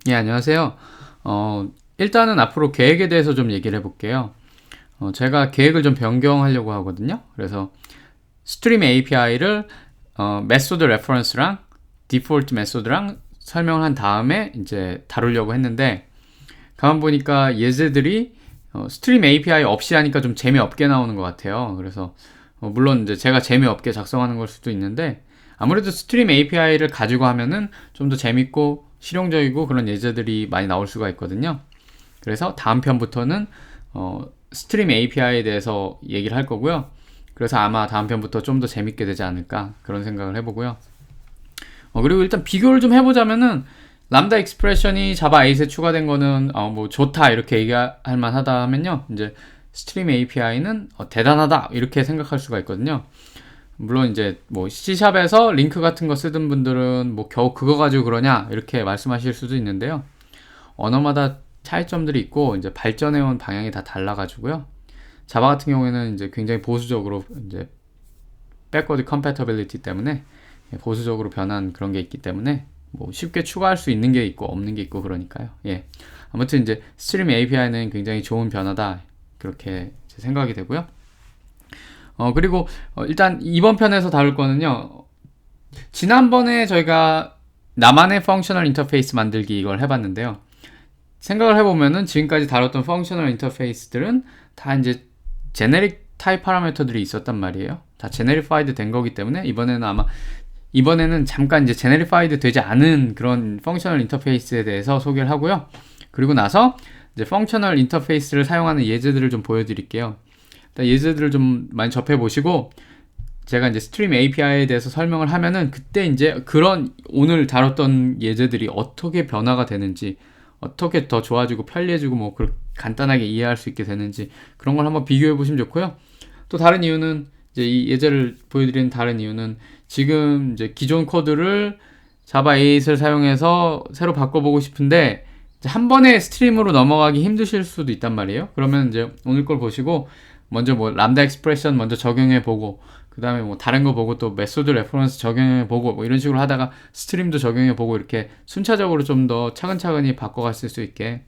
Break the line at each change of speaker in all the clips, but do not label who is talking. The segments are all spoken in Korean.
예, 안녕하세요. 일단은 앞으로 계획에 대해서 좀 얘기를 해볼게요. 제가 계획을 좀 변경하려고 하거든요. 그래서 스트림 API를 메소드 레퍼런스랑 디폴트 메소드랑 설명을 한 다음에 이제 다루려고 했는데 가만 보니까 얘네들이 스트림 API 없이 하니까 좀 재미없게 나오는 것 같아요. 그래서 물론 이제 제가 재미없게 작성하는 걸 수도 있는데 아무래도 스트림 API를 가지고 하면은 좀 더 재밌고 실용적이고 그런 예제들이 많이 나올 수가 있거든요. 그래서 다음 편부터는 스트림 API에 대해서 얘기를 할 거고요. 그래서 아마 다음 편부터 좀 더 재밌게 되지 않을까 그런 생각을 해보고요. 그리고 일단 비교를 좀 해보자면은 람다 익스프레션이 자바 8에 추가된 거는 뭐 좋다 이렇게 얘기할 만하다 하면요. 이제 스트림 API는 대단하다 이렇게 생각할 수가 있거든요. 물론 이제 뭐 C샵에서 링크 같은 거 쓰던 분들은 뭐 겨우 그거 가지고 그러냐 이렇게 말씀하실 수도 있는데요. 언어마다 차이점들이 있고 이제 발전해온 방향이 다 달라가지고요. 자바 같은 경우에는 이제 굉장히 보수적으로 이제 backward compatibility 때문에 보수적으로 변한 그런 게 있기 때문에 뭐 쉽게 추가할 수 있는 게 있고 없는 게 있고 그러니까요. 예. 아무튼 이제 스트림 API는 굉장히 좋은 변화다 그렇게 생각이 되고요. 그리고 일단 이번 편에서 다룰 거는요. 지난번에 저희가 나만의 펑셔널 인터페이스 만들기 이걸 해봤는데요. 생각을 해보면은 지금까지 다뤘던 펑셔널 인터페이스들은 다 이제 제네릭 타입 파라미터들이 있었단 말이에요. 다 제네리파이드 된 거기 때문에 이번에는 잠깐 이제 제네리파이드 되지 않은 그런 펑셔널 인터페이스에 대해서 소개를 하고요. 그리고 나서 이제 펑셔널 인터페이스를 사용하는 예제들을 좀 보여드릴게요. 예제들을 좀 많이 접해 보시고 제가 이제 스트림 API에 대해서 설명을 하면은 그때 이제 그런 오늘 다뤘던 예제들이 어떻게 변화가 되는지 어떻게 더 좋아지고 편리해지고 뭐 간단하게 이해할 수 있게 되는지 그런 걸 한번 비교해 보시면 좋고요. 또 다른 이유는 이제 이 예제를 보여드리는 다른 이유는 지금 이제 기존 코드를 자바 8을 사용해서 새로 바꿔보고 싶은데 한 번에 스트림으로 넘어가기 힘드실 수도 있단 말이에요. 그러면 이제 오늘 걸 보시고 먼저 뭐 람다 익스프레션 먼저 적용해 보고 그 다음에 뭐 다른 거 보고 또 메소드 레퍼런스 적용해 보고 뭐 이런 식으로 하다가 스트림도 적용해 보고 이렇게 순차적으로 좀 더 차근차근히 바꿔갔을 수 있게.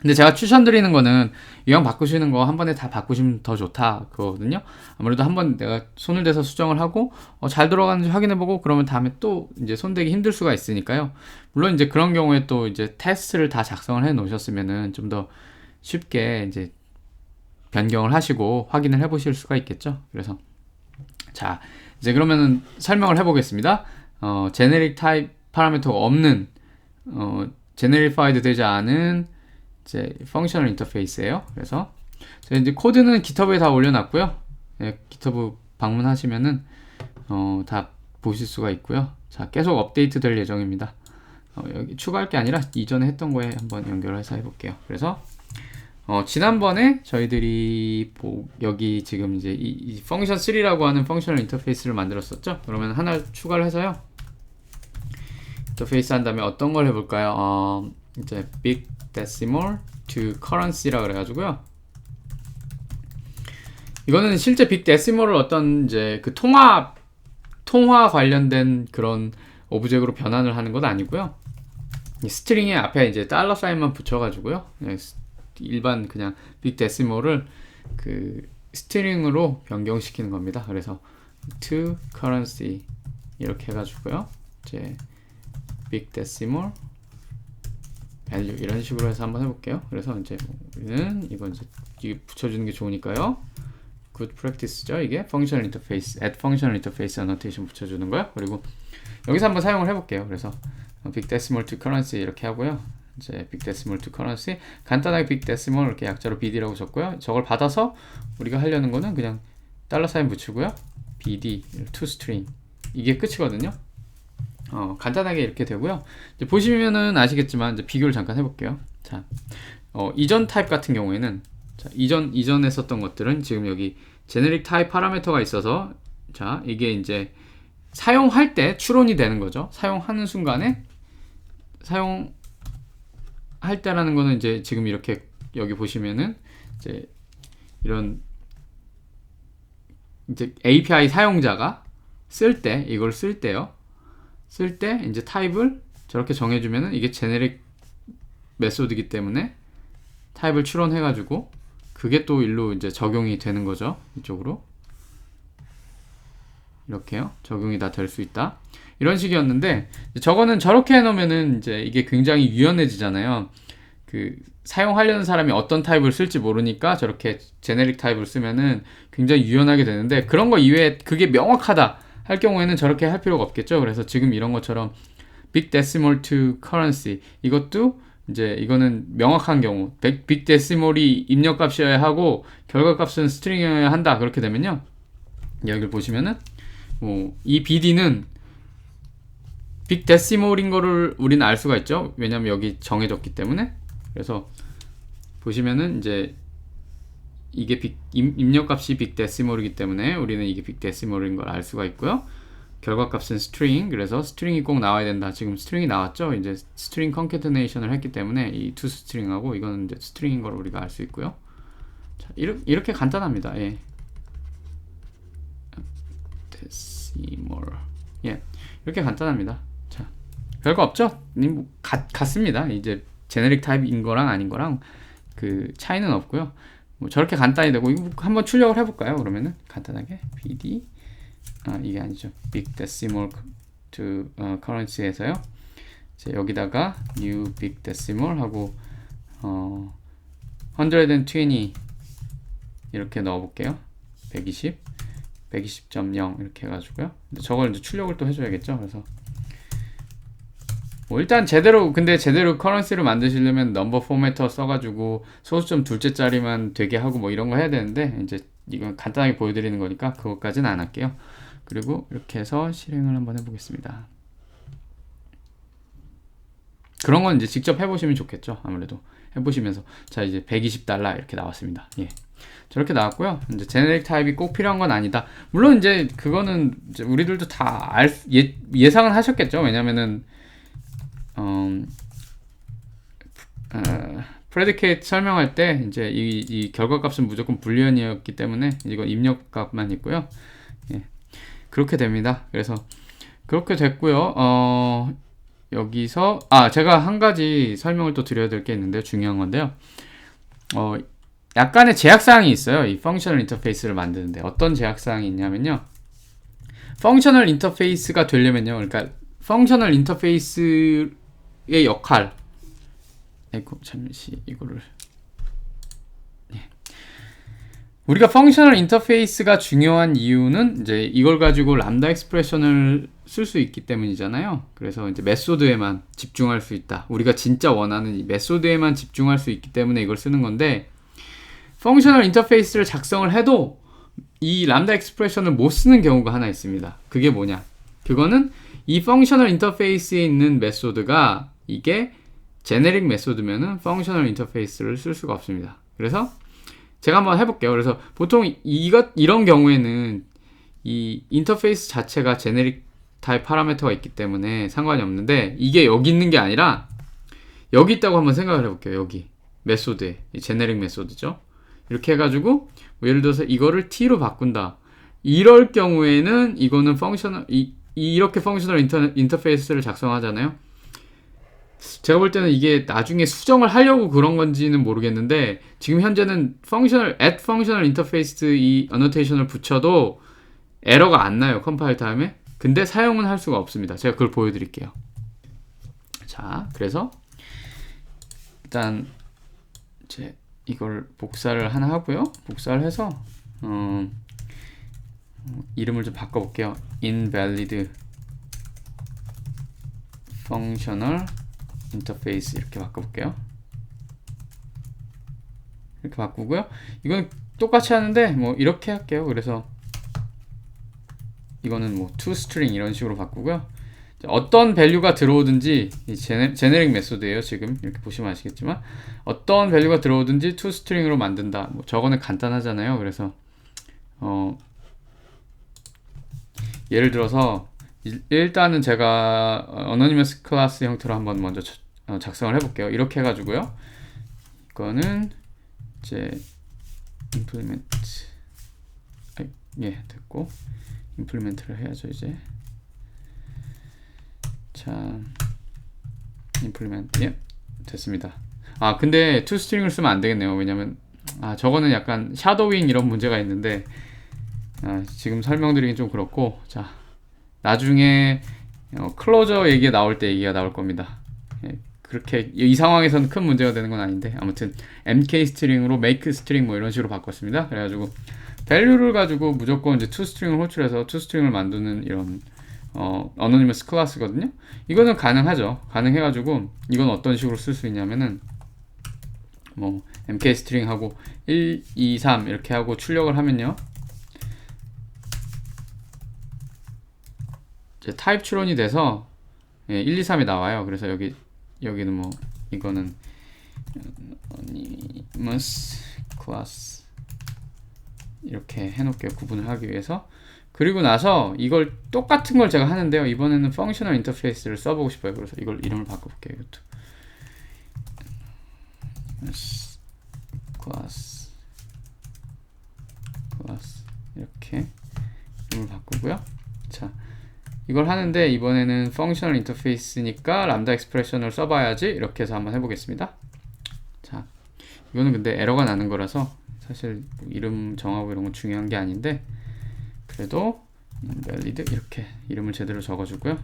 근데 제가 추천드리는 거는 이왕 바꾸시는 거 한 번에 다 바꾸시면 더 좋다 그거거든요. 아무래도 한 번 내가 손을 대서 수정을 하고 잘 들어가는지 확인해 보고 그러면 다음에 또 이제 손대기 힘들 수가 있으니까요. 물론 이제 그런 경우에 또 이제 테스트를 다 작성을 해 놓으셨으면은 좀 더 쉽게 이제 변경을 하시고 확인을 해 보실 수가 있겠죠. 그래서 자 이제 그러면은 설명을 해 보겠습니다. 제네릭 타입 파라미터가 없는 제네리파이드 되지 않은 이제 펑셔널 인터페이스예요. 그래서 제가 이제 코드는 GitHub에 다 올려놨고요. 예, GitHub 방문하시면은 다 보실 수가 있고요. 자 계속 업데이트 될 예정입니다. 여기 추가할 게 아니라 이전에 했던 거에 한번 연결해서 해볼게요. 그래서 지난번에 저희들이 여기 지금 이제 이 펑션 3라고 하는 펑셔널 인터페이스를 만들었었죠. 그러면 하나 추가를 해서요. 인터페이스 한 다음에 어떤 걸 해볼까요? 이제 big decimal to currency라 그래가지고요. 이거는 실제 빅 데시멀을 어떤 이제 그 통화 관련된 그런 오브젝으로 변환을 하는 건 아니고요. 이 스트링에 앞에 이제 달러 사인만 붙여가지고요. 일반 그냥 빅 데시멀을 그 스트링으로 변경시키는 겁니다. 그래서 to currency 이렇게 해가지고요. 이제 빅 데시멀 value 이런 식으로 해서 한번 해볼게요. 그래서 이제 우리는 이건 이제 붙여주는 게 좋으니까요. good practice죠. 이게 functional interface, add functional interface annotation 붙여주는 거요. 그리고 여기서 한번 사용을 해볼게요. 그래서 big decimal to currency 이렇게 하고요. 이제 big decimal to currency 간단하게 big decimal 이렇게 약자로 BD라고 적고요. 저걸 받아서 우리가 하려는 거는 그냥 달러 사인 붙이고요. BD to string 이게 끝이거든요. 간단하게 이렇게 되고요. 이제 보시면은 아시겠지만 이제 비교를 잠깐 해볼게요. 자, 이전 타입 같은 경우에는 자, 이전에 썼던 것들은 지금 여기 제네릭 타입 파라미터가 있어서 자, 이게 이제 사용할 때 추론이 되는 거죠. 사용하는 순간에 사용할 때라는 거는 이제 지금 이렇게 여기 보시면은 이제 이런 이제 API 사용자가 이걸 쓸 때요. 쓸 때 이제 타입을 저렇게 정해주면은 이게 제네릭 메소드이기 때문에 타입을 추론해가지고 그게 또 일로 이제 적용이 되는 거죠. 이쪽으로 이렇게요. 적용이 다 될 수 있다. 이런 식이었는데 저거는 저렇게 해놓으면은 이제 이게 굉장히 유연해지잖아요. 그 사용하려는 사람이 어떤 타입을 쓸지 모르니까 저렇게 제네릭 타입을 쓰면은 굉장히 유연하게 되는데 그런 거 이외에 그게 명확하다 할 경우에는 저렇게 할 필요가 없겠죠. 그래서 지금 이런 것처럼 big decimal to currency 이것도 이제 이거는 명확한 경우 big decimal이 입력값이어야 하고 결과값은 스트링이어야 한다. 그렇게 되면요. 여기를 보시면은 이 BD는 빅 데시몰인 거를 우리는 알 수가 있죠. 왜냐면 여기 정해졌기 때문에. 그래서 보시면은 이제 이게 입력값이 빅 데시몰이기 때문에 우리는 이게 빅 데시몰인 걸 알 수가 있고요. 결과값은 스트링. 그래서 스트링이 꼭 나와야 된다. 지금 스트링이 나왔죠. 이제 스트링 컨캐테네이션을 했기 때문에 이 투 스트링하고 이거는 이제 스트링인 걸 우리가 알 수 있고요. 자, 이렇게 간단합니다. 예. 데시몰. 예. 이렇게 간단합니다. 자, 별거 없죠? 같습니다. 이제 제네릭 타입인 거랑 아닌 거랑 그 차이는 없고요. 뭐 저렇게 간단히 되고 이거 한번 출력을 해볼까요? 그러면은 간단하게 BD 이게 아니죠. Big Decimal to Currency에서요. 이제 여기다가 New Big Decimal 하고 120 이렇게 넣어볼게요. 120 120.0 이렇게 해가지고요. 근데 저걸 이제 출력을 또 해줘야겠죠. 그래서 뭐 일단 제대로 커런시를 만드시려면 넘버 포매터 써가지고 소수점 둘째 자리만 되게 하고 뭐 이런 거 해야 되는데 이제 이건 간단하게 보여드리는 거니까 그것까지는 안 할게요. 그리고 이렇게 해서 실행을 한번 해보겠습니다. 그런 건 이제 직접 해보시면 좋겠죠. 아무래도 해보시면서 자 이제 $120 이렇게 나왔습니다. 예. 저렇게 나왔고요. 이제 제네릭 타입이 꼭 필요한 건 아니다. 물론 이제 그거는 이제 우리들도 다 예상은 하셨겠죠. 왜냐면은 프레디케이트 설명할 때 이제 이 결과값은 무조건 불리언이었기 때문에 이건 입력값만 있고요. 예. 그렇게 됩니다. 그래서 그렇게 됐고요. 여기서 제가 한 가지 설명을 또 드려야 될 게 있는데 중요한 건데요. 약간의 제약사항이 있어요. 이 펑셔널 인터페이스를 만드는데 어떤 제약사항이 있냐면요. 펑셔널 인터페이스가 되려면요. 그러니까 펑셔널 인터페이스의 역할 잠시 이거를 우리가 펑셔널 인터페이스가 중요한 이유는 이제 이걸 가지고 람다 익스프레션을 쓸 수 있기 때문이잖아요. 그래서 이제 메소드에만 집중할 수 있다. 우리가 진짜 원하는 이 메소드에만 집중할 수 있기 때문에 이걸 쓰는 건데 펑셔널 인터페이스를 작성을 해도 이 람다 익스프레션을 못 쓰는 경우가 하나 있습니다. 그게 뭐냐? 그거는 이 펑셔널 인터페이스에 있는 메소드가 이게 제네릭 메소드면은 펑셔널 인터페이스를 쓸 수가 없습니다. 그래서 제가 한번 해볼게요. 그래서 보통 이런 경우에는 이 인터페이스 자체가 제네릭 타입 파라미터가 있기 때문에 상관이 없는데 이게 여기 있는 게 아니라 여기 있다고 한번 생각을 해볼게요. 여기 메소드에 이 제네릭 메소드죠. 이렇게 해가지고 뭐 예를 들어서 이거를 t로 바꾼다. 이럴 경우에는 이거는 이렇게 펑셔널 인터페이스를 작성하잖아요. 제가 볼 때는 이게 나중에 수정을 하려고 그런 건지는 모르겠는데 지금 현재는 add functional interface 이 annotation을 붙여도 에러가 안 나요. 컴파일 타임에. 근데 사용은 할 수가 없습니다. 제가 그걸 보여드릴게요. 자, 그래서 일단 이제 이걸 복사를 하나 하고요. 복사를 해서 이름을 좀 바꿔볼게요. invalid functional 인터페이스 이렇게 바꿔볼게요. 이렇게 바꾸고요. 이건 똑같이 하는데 뭐 이렇게 할게요. 그래서 이거는 뭐 toString 이런 식으로 바꾸고요. 어떤 밸류가 들어오든지 이 제네릭 메소드예요. 지금 이렇게 보시면 아시겠지만 어떤 밸류가 들어오든지 toString으로 만든다. 뭐 저거는 간단하잖아요. 그래서 예를 들어서 일단은 제가 anonymous 클래스 형태로 한번 먼저 작성을 해볼게요. 이렇게 해가지고요. 이거는 이제 implement 됐고 implement를 해야죠. 이제 자 implement 됐습니다. 근데 toString을 쓰면 안 되겠네요. 왜냐면 저거는 약간 샤도잉 이런 문제가 있는데 지금 설명드리긴 좀 그렇고, 자 나중에 클로저 얘기가 나올 때 얘기가 나올 겁니다. 예, 그렇게 이 상황에서는 큰 문제가 되는 건 아닌데, 아무튼 mk 스트링으로 make 스트링 뭐 이런 식으로 바꿨습니다. 그래가지고 value를 가지고 무조건 이제 toString을 호출해서 toString을 만드는 이런 anonymous 클래스거든요. 이거는 가능하죠. 가능해가지고 이건 어떤 식으로 쓸 수 있냐면은 뭐 mk 스트링 하고 1, 2, 3 이렇게 하고 출력을 하면요, 이제 타입 추론이 돼서 1, 2, 3이 나와요. 그래서 여기는 뭐 이거는 anonymous class 이렇게 해놓을게요. 구분을 하기 위해서. 그리고 나서 이걸 똑같은 걸 제가 하는데요. 이번에는 functional interface를 써보고 싶어요. 그래서 이걸 이름을 바꿔볼게요. 이것도 class 이렇게 이름을 바꾸고요. 자, 이걸 하는데 이번에는 functional interface니까 람다 expression을 써봐야지, 이렇게 해서 한번 해보겠습니다. 자, 이거는 근데 에러가 나는 거라서 사실 이름 정하고 이런 건 중요한 게 아닌데, 그래도 valid 이렇게 이름을 제대로 적어주고요.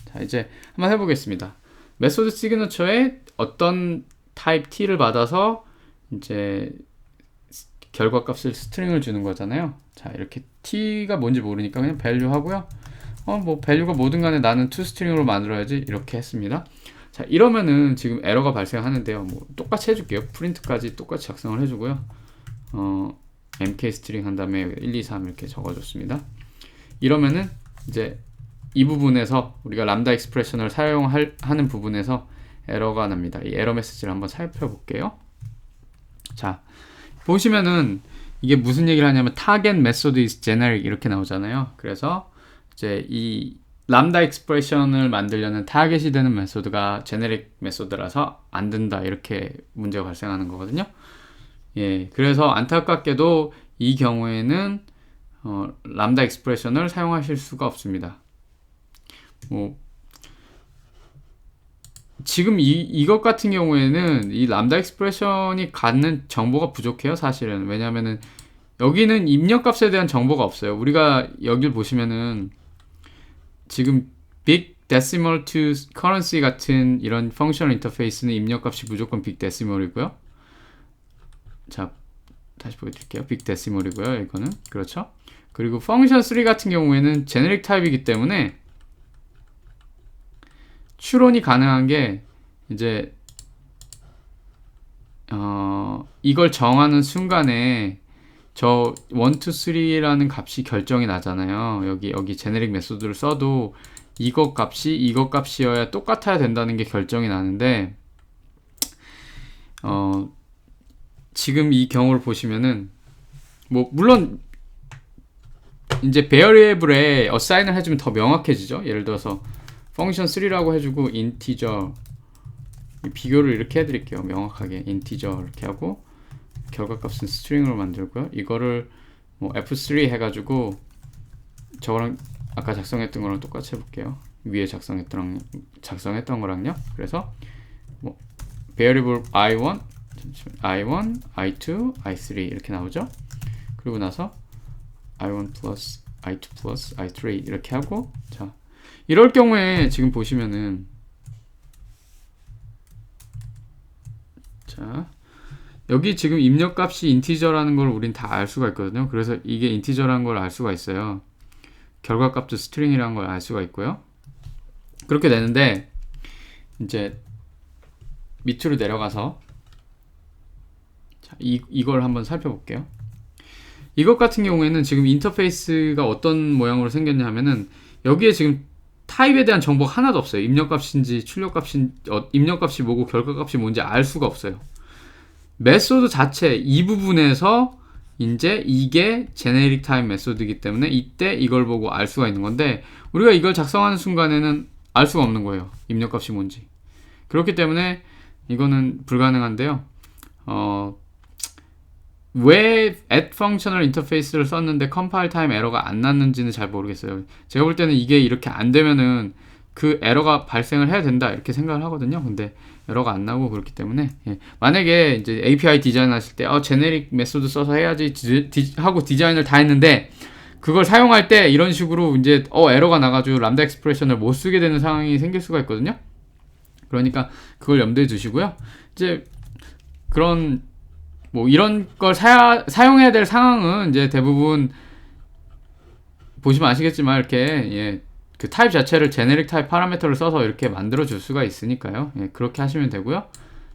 자, 이제 한번 해보겠습니다. 메소드 시그너처에 어떤 타입 t를 받아서 이제 결과값을 스트링을 주는 거잖아요. 자, 이렇게 t가 뭔지 모르니까 그냥 value 하고요. 뭐 value가 뭐든 간에 나는 toString으로 만들어야지, 이렇게 했습니다. 자, 이러면은 지금 에러가 발생하는데요. 뭐 똑같이 해줄게요. 프린트까지 똑같이 작성을 해주고요. mk 스트링 한 다음에 1, 2, 3 이렇게 적어줬습니다. 이러면은 이제 이 부분에서 우리가 람다 익스프레션을 사용하는 부분에서 에러가 납니다. 이 에러 메시지를 한번 살펴볼게요. 자, 보시면은 이게 무슨 얘기를 하냐면 target method is generic 이렇게 나오잖아요. 그래서 이제 이 람다 익스프레션을 만들려는 타겟이 되는 메소드가 제네릭 메소드라서 안 된다, 이렇게 문제가 발생하는 거거든요. 예, 그래서 안타깝게도 이 경우에는 람다 익스프레션을 사용하실 수가 없습니다. 뭐 지금 이것 같은 경우에는 이 람다 익스프레션이 갖는 정보가 부족해요, 사실은. 왜냐면은 여기는 입력값에 대한 정보가 없어요. 우리가 여기를 보시면은 지금 big decimal to currency 같은 이런 functional 인터페이스는 입력값이 무조건 big decimal이고요. 자, 다시 보여드릴게요. big decimal이고요. 이거는 그렇죠. 그리고 function 3 같은 경우에는 generic 타입이기 때문에 추론이 가능한 게 이제 이걸 정하는 순간에 저 1, 2, 3라는 값이 결정이 나잖아요. 여기 제네릭 메소드를 써도 이것 값이어야 똑같아야 된다는 게 결정이 나는데, 지금 이 경우를 보시면은 뭐 물론 이제 variable에 assign을 해주면 더 명확해지죠. 예를 들어서 function 3라고 해주고 integer, 비교를 이렇게 해드릴게요. 명확하게 integer 이렇게 하고 결과값은 스트링으로 만들고요. 이거를 뭐 f3 해가지고 저거랑 아까 작성했던 거랑 똑같이 해볼게요. 위에 작성했던 거랑요. 그래서 뭐 variable i1, i2, i3 이렇게 나오죠. 그리고 나서 i1 플러스 i2 플러스 i3 이렇게 하고, 자, 이럴 경우에 지금 보시면은, 자, 여기 지금 입력값이 인티저라는 걸 우린 다 알 수가 있거든요. 그래서 이게 인티저라는 걸 알 수가 있어요. 결과값도 스트링이라는 걸 알 수가 있고요. 그렇게 되는데 이제 밑으로 내려가서 자, 이걸 한번 살펴볼게요. 이것 같은 경우에는 지금 인터페이스가 어떤 모양으로 생겼냐 하면은 여기에 지금 타입에 대한 정보가 하나도 없어요. 입력값인지 입력값이 뭐고 결과값이 뭔지 알 수가 없어요. 메소드 자체 이 부분에서 이제 이게 제네릭 타입 메소드이기 때문에 이때 이걸 보고 알 수가 있는 건데, 우리가 이걸 작성하는 순간에는 알 수가 없는 거예요. 입력값이 뭔지. 그렇기 때문에 이거는 불가능한데요. 왜 add functional interface를 썼는데 compile time 에러가 안 났는지는 잘 모르겠어요. 제가 볼 때는 이게 이렇게 안 되면은 그 에러가 발생을 해야 된다 이렇게 생각을 하거든요. 근데 에러가 안 나고 그렇기 때문에 예. 만약에 이제 API 디자인 하실 때 제네릭 메소드 써서 해야지 하고 디자인을 다 했는데 그걸 사용할 때 이런 식으로 이제 에러가 나가지고 람다 익스프레션을 못 쓰게 되는 상황이 생길 수가 있거든요. 그러니까 그걸 염두에 두시고요. 이제 그런 뭐 이런 걸 사용해야 될 상황은 이제 대부분 보시면 아시겠지만 이렇게 예, 그 타입 자체를 제네릭 타입 파라미터를 써서 이렇게 만들어 줄 수가 있으니까요. 예, 그렇게 하시면 되고요.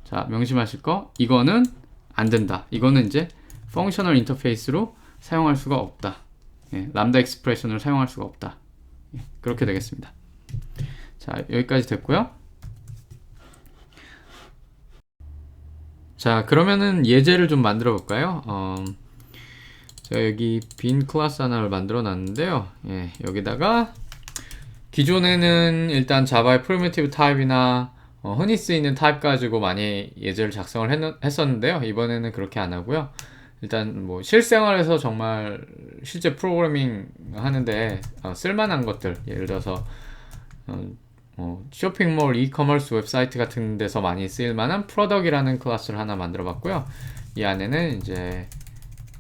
자, 명심하실 거 이거는 안 된다. 이거는 이제 펑셔널 인터페이스로 사용할 수가 없다. 예, 람다 익스프레션을 사용할 수가 없다. 예, 그렇게 되겠습니다. 자, 여기까지 됐고요. 자, 그러면은 예제를 좀 만들어 볼까요? 제가 여기 빈 클래스 하나를 만들어 놨는데요. 예, 여기다가 기존에는 일단 자바의 프리미티브 타입이나 흔히 쓰이는 타입 가지고 많이 예제를 작성을 했었는데요. 이번에는 그렇게 안 하고요. 일단 뭐 실생활에서 정말 실제 프로그래밍 하는데 쓸만한 것들, 예를 들어서 쇼핑몰, 이커머스 웹사이트 같은 데서 많이 쓰일 만한 프로덕이라는 클래스를 하나 만들어 봤고요. 이 안에는 이제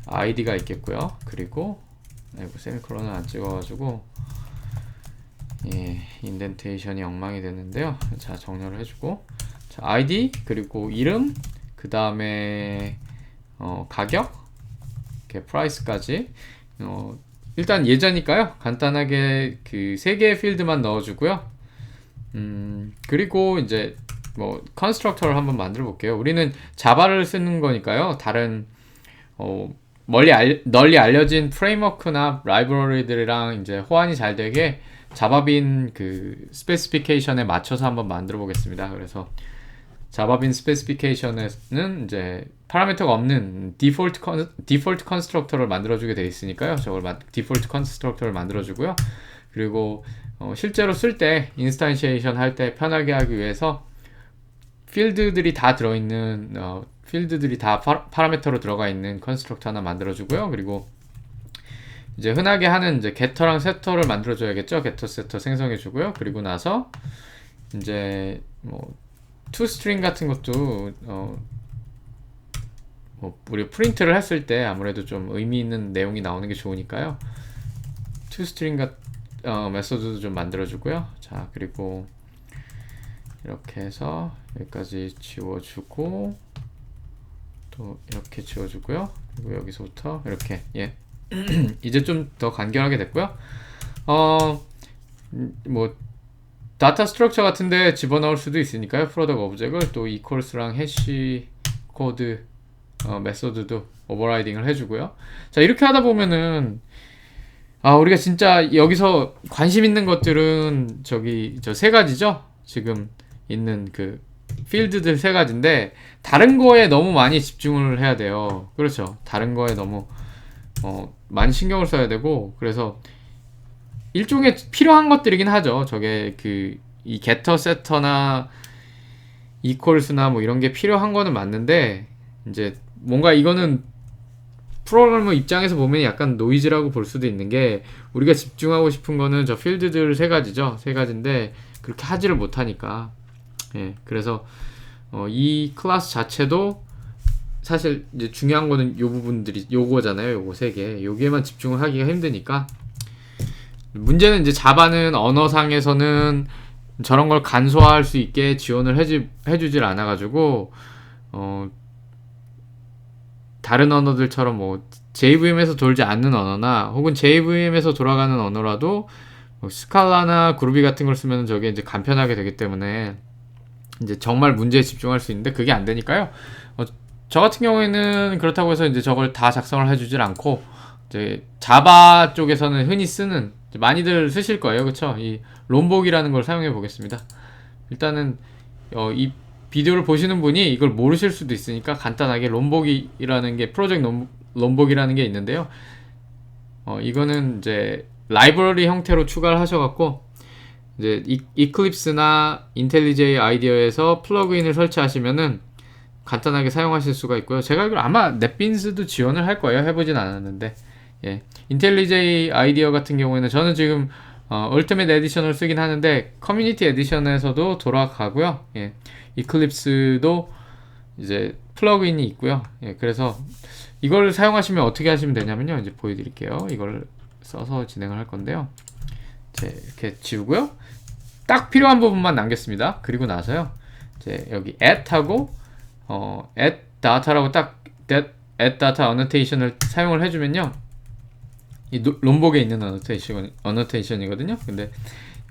id가 있겠고요. 그리고 세미콜론을 안 찍어가지고 예, 인덴테이션이 엉망이 되는데요. 자, 정렬을 해주고, 자, id 그리고 이름, 그 다음에 가격, 이렇게 프라이스까지. 일단 예제니까요. 간단하게 그 3개의 필드만 넣어주고요. 그리고 이제 뭐 컨스트럭터를 한번 만들어 볼게요. 우리는 자바를 쓰는 거니까요. 다른 널리 알려진 프레임워크나 라이브러리들이랑 이제 호환이 잘 되게 자바빈 그 스페시피케이션에 맞춰서 한번 만들어 보겠습니다. 그래서 자바빈 스페시피케이션에는 이제 파라미터가 없는 디폴트 컨스트럭터를 만들어주게 되어 있으니까요. 저걸 디폴트 컨스트럭터를 만들어주고요. 그리고 실제로 쓸 때 인스탄시에이션 할 때 편하게 하기 위해서 필드들이 다 들어있는 필드들이 다 파라미터로 들어가 있는 컨스트럭터 하나 만들어주고요. 그리고 이제 흔하게 하는 이제 게터랑 세터를 만들어줘야겠죠. 게터 세터 생성해주고요. 그리고 나서 이제 뭐 toString 같은 것도 뭐 우리 프린트를 했을 때 아무래도 좀 의미 있는 내용이 나오는 게 좋으니까요. toString 메소드도 좀 만들어주고요. 자, 그리고 이렇게 해서 여기까지 지워주고 또 이렇게 지워주고요. 그리고 여기서부터 이렇게 예. 이제 좀 더 간결하게 됐고요. 뭐 다타 스트럭처 같은데 집어넣을 수도 있으니까요. 프로덕 오브젝을 또 equals랑 해시 코드 메소드도 오버라이딩을 해주고요. 자, 이렇게 하다 보면은 우리가 진짜 여기서 관심 있는 것들은 저 3가지죠. 지금 있는 그 필드들 3가지인데 다른 거에 너무 많이 집중을 해야 돼요. 그렇죠. 다른 거에 너무 많이 신경을 써야 되고, 그래서 일종의 필요한 것들이긴 하죠. 저게 이 getter, setter나 equals나 뭐 이런 게 필요한 거는 맞는데, 이제 뭔가 이거는 프로그래머 입장에서 보면 약간 노이즈라고 볼 수도 있는 게, 우리가 집중하고 싶은 거는 저 필드들 3가지죠. 3가지인데 그렇게 하지를 못하니까. 예, 그래서 이 클래스 자체도 사실 이제 중요한 거는 요 부분들이 요거잖아요. 요거 3개. 여기에만 집중을 하기가 힘드니까. 문제는 이제 자바는 언어상에서는 저런 걸 간소화할 수 있게 지원을 해주질 않아가지고 다른 언어들처럼 뭐 JVM에서 돌지 않는 언어나 혹은 JVM에서 돌아가는 언어라도 뭐 스칼라나 그루비 같은 걸 쓰면 저게 이제 간편하게 되기 때문에 이제 정말 문제에 집중할 수 있는데 그게 안 되니까요. 저 같은 경우에는 그렇다고 해서 이제 저걸 다 작성을 해주질 않고, 이제 자바 쪽에서는 흔히 쓰는, 많이들 쓰실 거예요. 그쵸? 이 롬복이라는 걸 사용해 보겠습니다. 일단은 이 비디오를 보시는 분이 이걸 모르실 수도 있으니까 간단하게 롬복이라는 게 프로젝트 롬복이라는 게 있는데요. 이거는 이제 라이브러리 형태로 추가를 하셔갖고 이제 이클립스나 인텔리제이 아이디어에서 플러그인을 설치하시면은 간단하게 사용하실 수가 있고요. 제가 알기로 아마 넷빈스도 지원을 할 거예요. 해보진 않았는데, 예. 인텔리제이 아이디어 같은 경우에는 저는 지금 얼티밋 에디션을 쓰긴 하는데 커뮤니티 에디션에서도 돌아가고요. 예, 이클립스도 이제 플러그인이 있고요. 예, 그래서 이걸 사용하시면 어떻게 하시면 되냐면요. 이제 보여드릴게요. 이걸 써서 진행을 할 건데요. 이제 이렇게 지우고요. 딱 필요한 부분만 남겼습니다. 그리고 나서요. 이제 여기 add하고 add data라고 딱 add data annotation을 사용을 해주면요. 이 롬복에 있는 어노테이션이거든요. 근데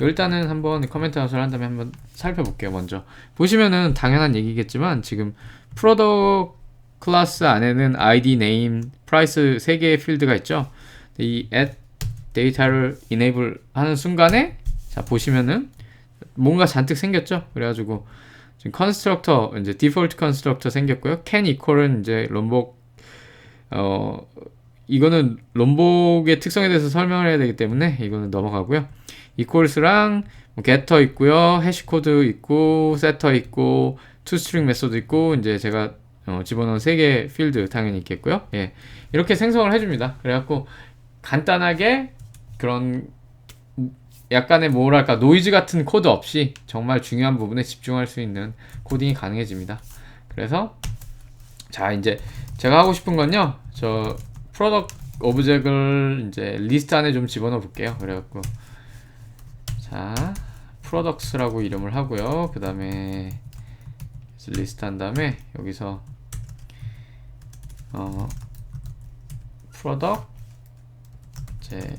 일단은 한번 커멘트 아웃을 한 다음에 한번 살펴볼게요. 먼저 보시면은 당연한 얘기겠지만 지금 프로덕트 클래스 안에는 ID, name, price 3개의 필드가 있죠. 이 add data를 enable 하는 순간에 자 보시면은 뭔가 잔뜩 생겼죠. 그래가지고 지금 constructor 이제 default constructor 생겼고요. can equal은 이제 롬복 이거는 롬복의 특성에 대해서 설명을 해야 되기 때문에 이거는 넘어가고요. equals랑 getter 있고요. 해시코드 있고 setter 있고 toString 메소드 있고 이제 제가 집어넣은 3개 필드 당연히 있겠고요. 예. 이렇게 생성을 해줍니다. 그래갖고 간단하게 그런 약간의 뭐랄까 노이즈 같은 코드 없이 정말 중요한 부분에 집중할 수 있는 코딩이 가능해집니다. 그래서 자 이제 제가 하고 싶은 건요. 저 프로덕트 오브젝을 이제 리스트 안에 좀 집어넣어 볼게요. 그래갖고 자 프로덕트라고 이름을 하고요. 그 다음에 리스트 한 다음에 여기서 프로덕트 이제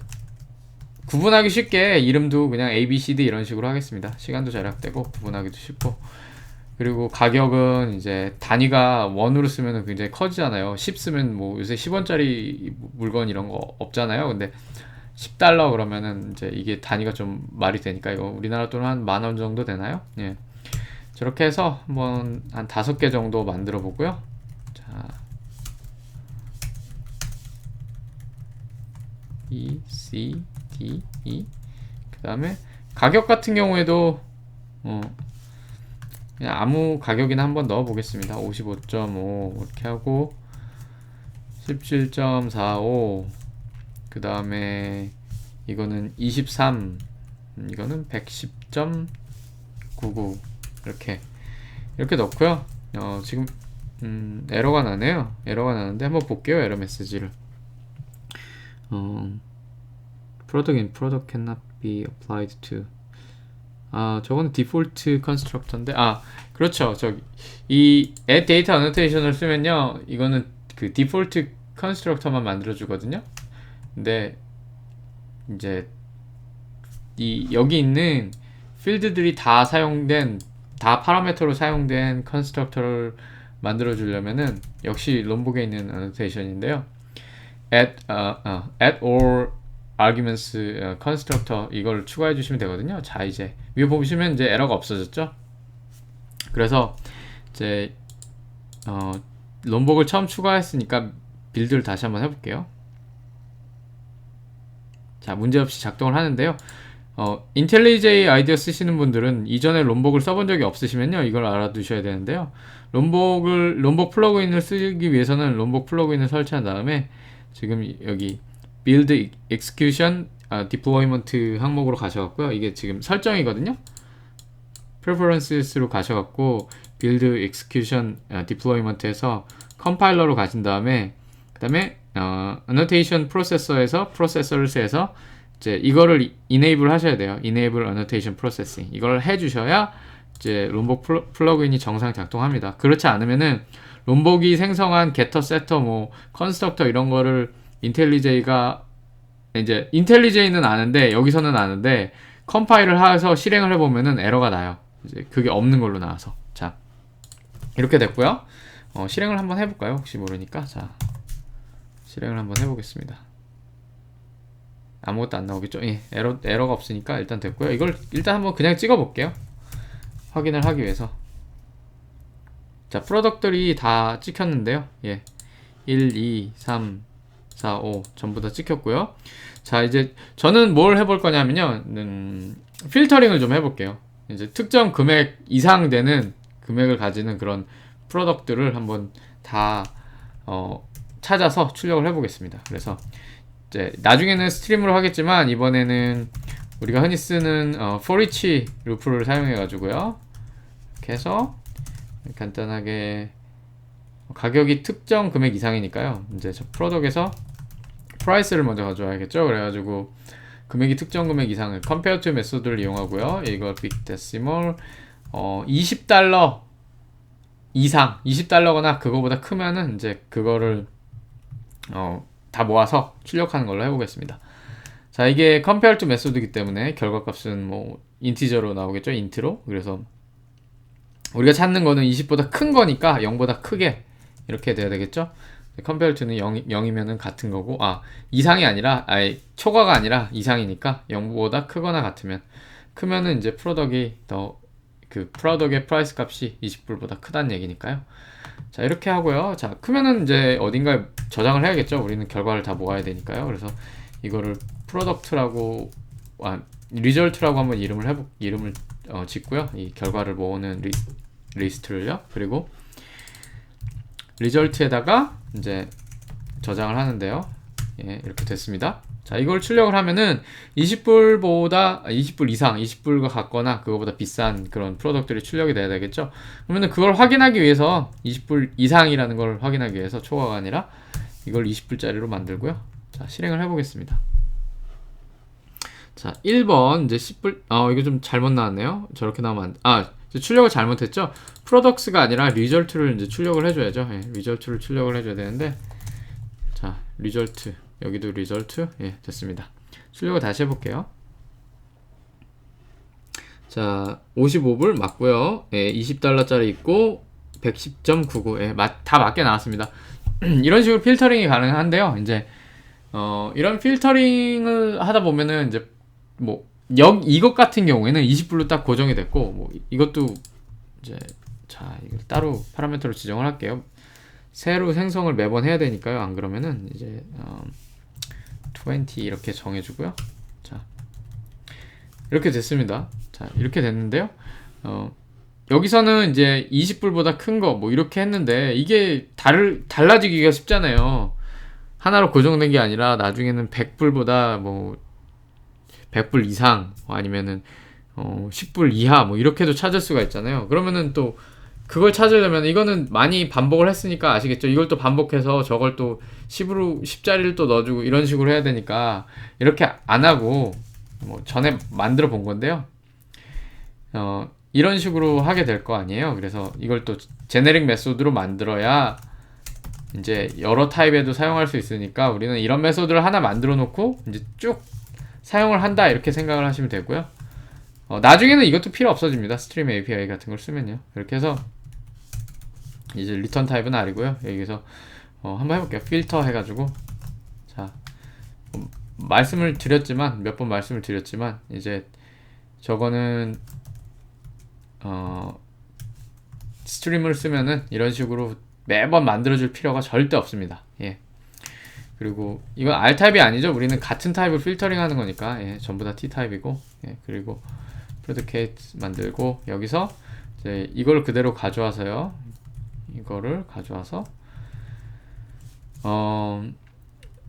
구분하기 쉽게 이름도 그냥 A, B, C, D 이런 식으로 하겠습니다. 시간도 절약되고 구분하기도 쉽고 그리고 가격은 이제 단위가 원으로 쓰면 굉장히 커지잖아요. 10 쓰면 뭐 요새 10원짜리 물건 이런 거 없잖아요. 근데 10달러 그러면은 이제 이게 단위가 좀 말이 되니까 이거 우리나라 돈은 한 10,000원 정도 되나요? 예. 저렇게 해서 한번 한 5개 정도 만들어 보고요. 자. E, C, D, E. 그 다음에 가격 같은 경우에도 그냥 아무 가격이나 한번 넣어 보겠습니다. 55.5 이렇게 하고 17.45 그 다음에 이거는 23 이거는 110.99 이렇게 넣고요. 지금 에러가 나네요. 에러가 나는데 한번 볼게요. 에러 메시지를. product cannot be applied to 저건 디폴트 컨스트럭터인데 그렇죠. 이 add data annotation을 쓰면요. 이거는 그 디폴트 컨스트럭터만 만들어 주거든요. 근데 이제 여기 있는 필드들이 다 파라미터로 사용된 컨스트럭터를 만들어 주려면은 역시 롬복에 있는 annotation인데요. add all arguments constructor 이걸 추가해 주시면 되거든요. 자 이제 위에 보시면 이제 에러가 없어졌죠. 그래서 이제 롬복을 처음 추가했으니까 빌드를 다시 한번 해볼게요. 자 문제없이 작동을 하는데요. 인텔리제이 아이디어 쓰시는 분들은 이전에 롬복을 써본 적이 없으시면요 이걸 알아두셔야 되는데요. 롬복 플러그인을 쓰기 위해서는 롬복 플러그인을 설치한 다음에 지금 여기 build execution deployment 항목으로 가셔갖고요. 이게 지금 설정이거든요. preferences로 가셔갖고 build execution deployment에서 컴파일러로 가신 다음에 그 다음에 annotation processor에서 processor를 해서 이제 이거를 enable 하셔야 돼요. enable annotation processing 이걸 해주셔야 이제 롬복 플러그인이 정상 작동합니다. 그렇지 않으면은 롬복이 생성한 getter, setter, 뭐 constructor 이런 거를 인텔리제이는 아는데 여기서는 아는데 컴파일을 해서 실행을 해보면은 에러가 나요. 이제 그게 없는 걸로 나와서 자 이렇게 됐고요. 실행을 한번 해볼까요? 혹시 모르니까 자 실행을 한번 해보겠습니다. 아무것도 안 나오겠죠? 예, 에러가 없으니까 일단 됐고요. 이걸 일단 한번 그냥 찍어볼게요. 확인을 하기 위해서. 자, 프로덕트들이 다 찍혔는데요. 예, 1, 2, 3, 4, 5 전부 다 찍혔고요. 자, 이제 저는 뭘 해볼 거냐면요. 필터링을 좀 해볼게요. 이제 특정 금액 이상 되는 금액을 가지는 그런 프로덕트를 한번 다 찾아서 출력을 해보겠습니다. 그래서 이제 나중에는 스트림으로 하겠지만 이번에는 우리가 흔히 쓰는 for each 루프를 사용해 가지고요. 이렇게 해서 간단하게 가격이 특정 금액 이상이니까요. 이제 저 프로덕에서 프라이스를 먼저 가져와야겠죠. 그래가지고 금액이 특정 금액 이상을 compare to 메소드를 이용하고요. 이거 빅 데시멀 20달러 이상 20달러거나 그거보다 크면은 이제 그거를 다 모아서 출력하는 걸로 해보겠습니다. 자, 이게 compare to 메소드이기 때문에 결과값은 뭐 인티저로 나오겠죠. 인트로. 그래서 우리가 찾는 거는 20보다 큰 거니까 0보다 크게 이렇게 돼야 되겠죠. compare to는 0이면은 같은 거고, 이상이 아니라, 초과가 아니라 이상이니까 0보다 크거나 같으면, 크면은 이제 프로덕이 프로덕의 프라이스 값이 20불보다 크다는 얘기니까요. 자, 이렇게 하고요. 자, 크면은 이제 어딘가에 저장을 해야겠죠. 우리는 결과를 다 모아야 되니까요. 그래서 이거를 프로덕트라고, 리절트라고 한번 이름을 짓고요. 이 결과를 모으는 리스트를요. 그리고 리절트에다가 이제 저장을 하는데요. 예, 이렇게 됐습니다. 자, 이걸 출력을 하면은 20불 이상, 20불과 같거나 그거보다 비싼 그런 프로덕트들이 출력이 돼야 되겠죠. 그러면은 그걸 확인하기 위해서 20불 이상이라는 걸 확인하기 위해서 초과가 아니라 이걸 20불짜리로 만들고요. 자, 실행을 해보겠습니다. 자, 1번 이제 10불, 이거 좀 잘못 나왔네요. 저렇게 나오면 출력을 잘못했죠. 프로덕스가 아니라 리절트를 이제 출력을 해줘야죠. 예, 리절트를 출력을 해줘야 되는데, 자, 리절트 여기도 리절트, 예, 됐습니다. 출력을 다시 해볼게요. 자, 55불 맞고요. 예, 20달러짜리 있고 110.99, 예, 다 맞게 나왔습니다. 이런 식으로 필터링이 가능한데요. 이제 이런 필터링을 하다 보면은 이제 뭐 이것 같은 경우에는 20불로 딱 고정이 됐고, 뭐 이것도 이제 이걸 따로 파라미터로 지정을 할게요. 새로 생성을 매번 해야 되니까요. 안 그러면은 이제 20 이렇게 정해주고요. 자, 이렇게 됐습니다. 자, 이렇게 됐는데요. 여기서는 이제 20불보다 큰 거 뭐 이렇게 했는데 이게 달라지기가 쉽잖아요. 하나로 고정된 게 아니라 나중에는 100불보다 뭐 100불 이상 아니면은 10불 이하 뭐 이렇게도 찾을 수가 있잖아요. 그러면은 또 그걸 찾으려면 이거는 많이 반복을 했으니까 아시겠죠? 이걸 또 반복해서 저걸 또 10자리를 또 넣어주고 이런 식으로 해야 되니까 이렇게 안 하고 뭐 전에 만들어 본 건데요. 이런 식으로 하게 될 거 아니에요. 그래서 이걸 또 제네릭 메소드로 만들어야 이제 여러 타입에도 사용할 수 있으니까 우리는 이런 메소드를 하나 만들어 놓고 이제 쭉 사용을 한다 이렇게 생각을 하시면 되고요. 나중에는 이것도 필요 없어집니다. 스트림 API 같은 걸 쓰면요. 이렇게 해서 이제 리턴 타입은 아니고요. 여기서 한번 해볼게요. 필터 해가지고, 자, 말씀을 드렸지만 몇 번 말씀을 드렸지만 이제 저거는 스트림을 쓰면은 이런 식으로 매번 만들어줄 필요가 절대 없습니다. 예. 그리고 이건 R 타입이 아니죠. 우리는 같은 타입을 필터링 하는 거니까, 예, 전부 다 T 타입이고, 예, 그리고 predicate 만들고 여기서 이제 이걸 그대로 가져와서요. 이거를 가져와서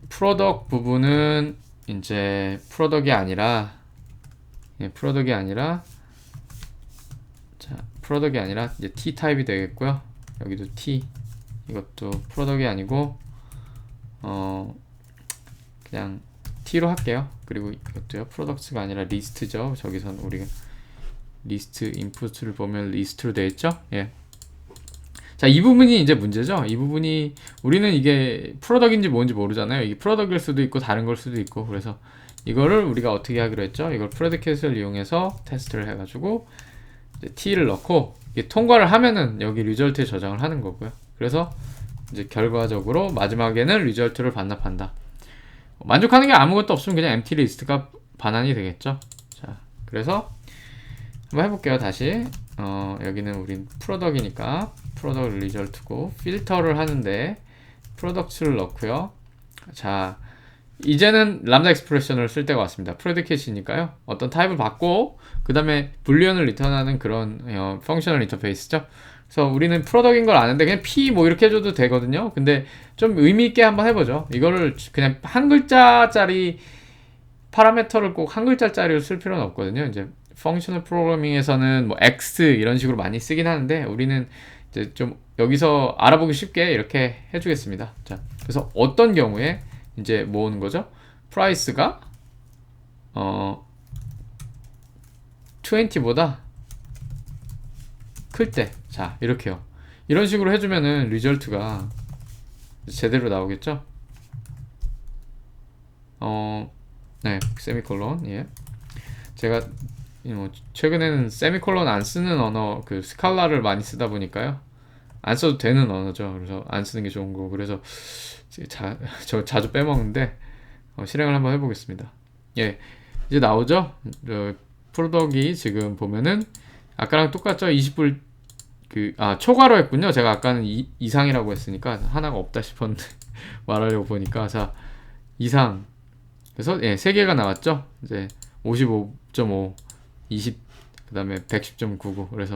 프로덕 부분은 이제 프로덕이 아니라 이제 T 타입이 되겠고요. 여기도 T, 이것도 프로덕이 아니고 그냥 T로 할게요. 그리고 이것도요. 프로덕트가 아니라 리스트죠. 저기선 우리가 리스트 인풋을 보면 리스트로 되어 있죠. 예. 자, 이 부분이 이제 문제죠. 이 부분이 우리는 이게 프로덕인지 뭔지 모르잖아요. 이게 프로덕일 수도 있고 다른 걸 수도 있고, 그래서 이거를 우리가 어떻게 하기로 했죠? 이걸 프레디케이트를 이용해서 테스트를 해가지고 이제 t를 넣고 이게 통과를 하면은 여기 리절트에 저장을 하는 거고요. 그래서 이제 결과적으로 마지막에는 리절트를 반납한다. 만족하는 게 아무것도 없으면 그냥 empty 리스트가 반환이 되겠죠. 자, 그래서 한번 해볼게요. 다시 여기는 우린 프로덕이니까 프로덕 리절트고 필터를 하는데 프로덕트를 넣고요. 자, 이제는 람다 익스프레션을 쓸 때가 왔습니다. 프레디케이트니까요. 어떤 타입을 받고 그 다음에 불리언을 리턴하는 그런 펑셔널 인터페이스죠. 그래서 우리는 프로덕인 걸 아는데 그냥 P 뭐 이렇게 해줘도 되거든요. 근데 좀 의미 있게 한번 해보죠. 이거를 그냥 한 글자짜리 파라미터를 꼭 한 글자짜리로 쓸 필요는 없거든요. 이제 펑셔널 프로그래밍에서는 뭐 X 이런 식으로 많이 쓰긴 하는데 우리는 이제 좀 여기서 알아보기 쉽게 이렇게 해주겠습니다. 자, 그래서 어떤 경우에 이제 모으는 거죠? 프라이스가 20보다 클 때, 자 이렇게요. 이런 식으로 해주면은 리절트가 제대로 나오겠죠? 네, 세미콜론. 예. 제가 최근에는 세미콜론 안 쓰는 언어, 그 스칼라를 많이 쓰다 보니까요. 안 써도 되는 언어죠. 그래서 안 쓰는 게 좋은 거고. 그래서 저 자주 빼먹는데 실행을 한번 해보겠습니다. 예, 이제 나오죠? 프로덕이 지금 보면은 아까랑 똑같죠? 20불 초과로 했군요. 제가 아까는 이상이라고 했으니까 하나가 없다 싶었는데 말하려고 보니까 자 이상. 그래서 예, 3개가 나왔죠. 이제 55.5, 20, 그 다음에 110.99. 그래서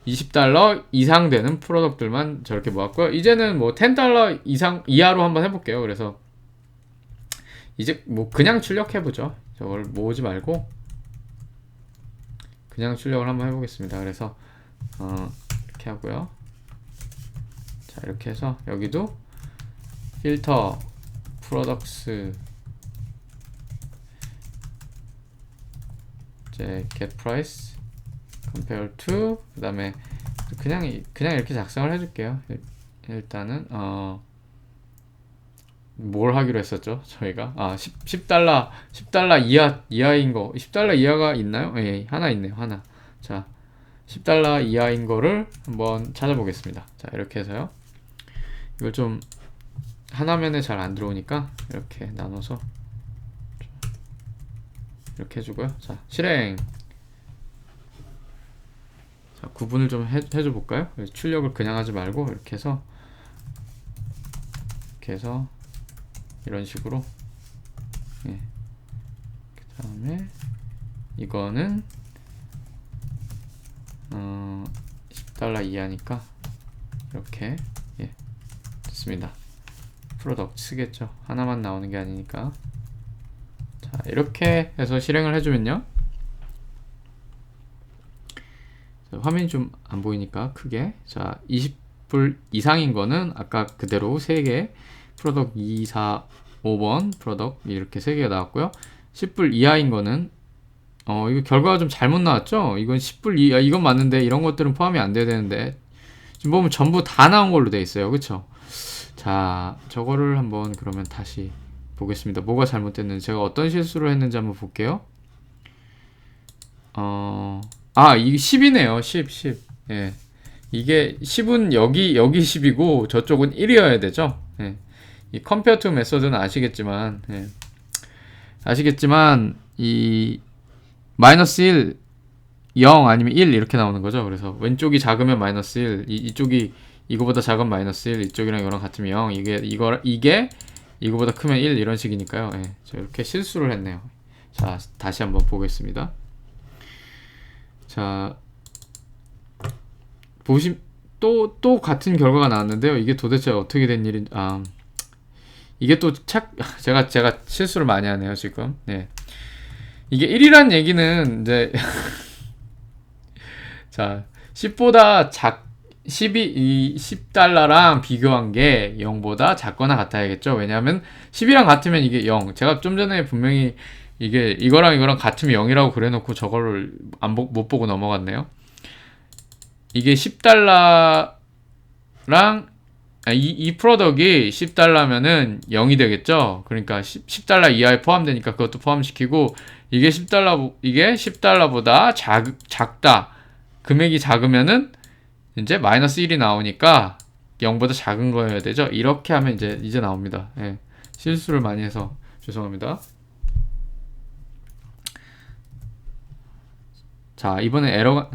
$20 이상 되는 프로덕트들만 저렇게 모았고요. 이제는 뭐 $10 이하로 한번 해볼게요. 그래서 이제 뭐 그냥 출력해보죠. 저걸 모으지 말고 그냥 출력을 한번 해보겠습니다. 그래서 이렇게 하고요. 자, 이렇게 해서 여기도 필터 프로덕트 이제 get price compare to 그 다음에 그냥 이렇게 작성을 해줄게요. 일단은 뭘 하기로 했었죠? 저희가 $10 이하인 거, $10 이하가 있나요? 예, 하나 있네요. 하나. 자, $10 이하인 거를 한번 찾아보겠습니다. 자, 이렇게 해서요. 이걸 좀 하나면에 잘 안 들어오니까 이렇게 나눠서 이렇게 해주고요. 자, 실행. 자, 구분을 좀 해줘 볼까요? 출력을 그냥 하지 말고 이렇게 해서 이런 식으로. 예. 그 다음에 이거는 $10 이하니까 이렇게. 예, 좋습니다. 프로덕트 쓰겠죠. 하나만 나오는 게 아니니까. 자, 이렇게 해서 실행을 해주면요. 자, 화면이 좀 안 보이니까 크게. 자, 20불 이상인 거는 아까 그대로 3개 프로덕트 2, 4, 5번 프로덕트 이렇게 3개가 나왔고요. 10불 이하인 거는 이거 결과가 좀 잘못 나왔죠? 이건 10불 이하, 이건 맞는데 이런 것들은 포함이 안 돼야 되는데 지금 보면 전부 다 나온 걸로 돼 있어요. 그쵸? 자, 저거를 한번 그러면 다시 보겠습니다. 뭐가 잘못됐는지, 제가 어떤 실수를 했는지 한번 볼게요. 이게 10이네요. 10. 예. 이게 10은 여기 10이고 저쪽은 1이어야 되죠. 예. 이 compare to 메소드는 아시겠지만, 예. 이 마이너스 1, 0 아니면 1 이렇게 나오는 거죠. 그래서 왼쪽이 작으면 마이너스 1, 이쪽이 이거보다 작은 마이너스 1, 이쪽이랑 이거랑 같으면 0, 이게 이거보다 크면 1 이런 식이니까요. 예, 저 이렇게 실수를 했네요. 자, 다시 한번 보겠습니다. 자, 또 같은 결과가 나왔는데요. 이게 도대체 어떻게 된 일인지, 이게 또 제가 실수를 많이 하네요, 지금. 네. 이게 1이란 얘기는 이제 자, 10보다 10달러랑 비교한 게 0보다 작거나 같아야겠죠. 왜냐하면 10이랑 같으면 이게 0. 제가 좀 전에 분명히 이거랑 같으면 0이라고 그래놓고 저거를 못 보고 넘어갔네요. 이게 10달러랑 이 프로덕이 10달러면은 0이 되겠죠. 그러니까 10달러 이하에 포함되니까 그것도 포함시키고, 이게 10달러보다 작다. 금액이 작으면은 이제 마이너스 1이 나오니까 0보다 작은 거여야 되죠. 이렇게 하면 이제 나옵니다. 예. 실수를 많이 해서 죄송합니다. 자, 이번에 에러가,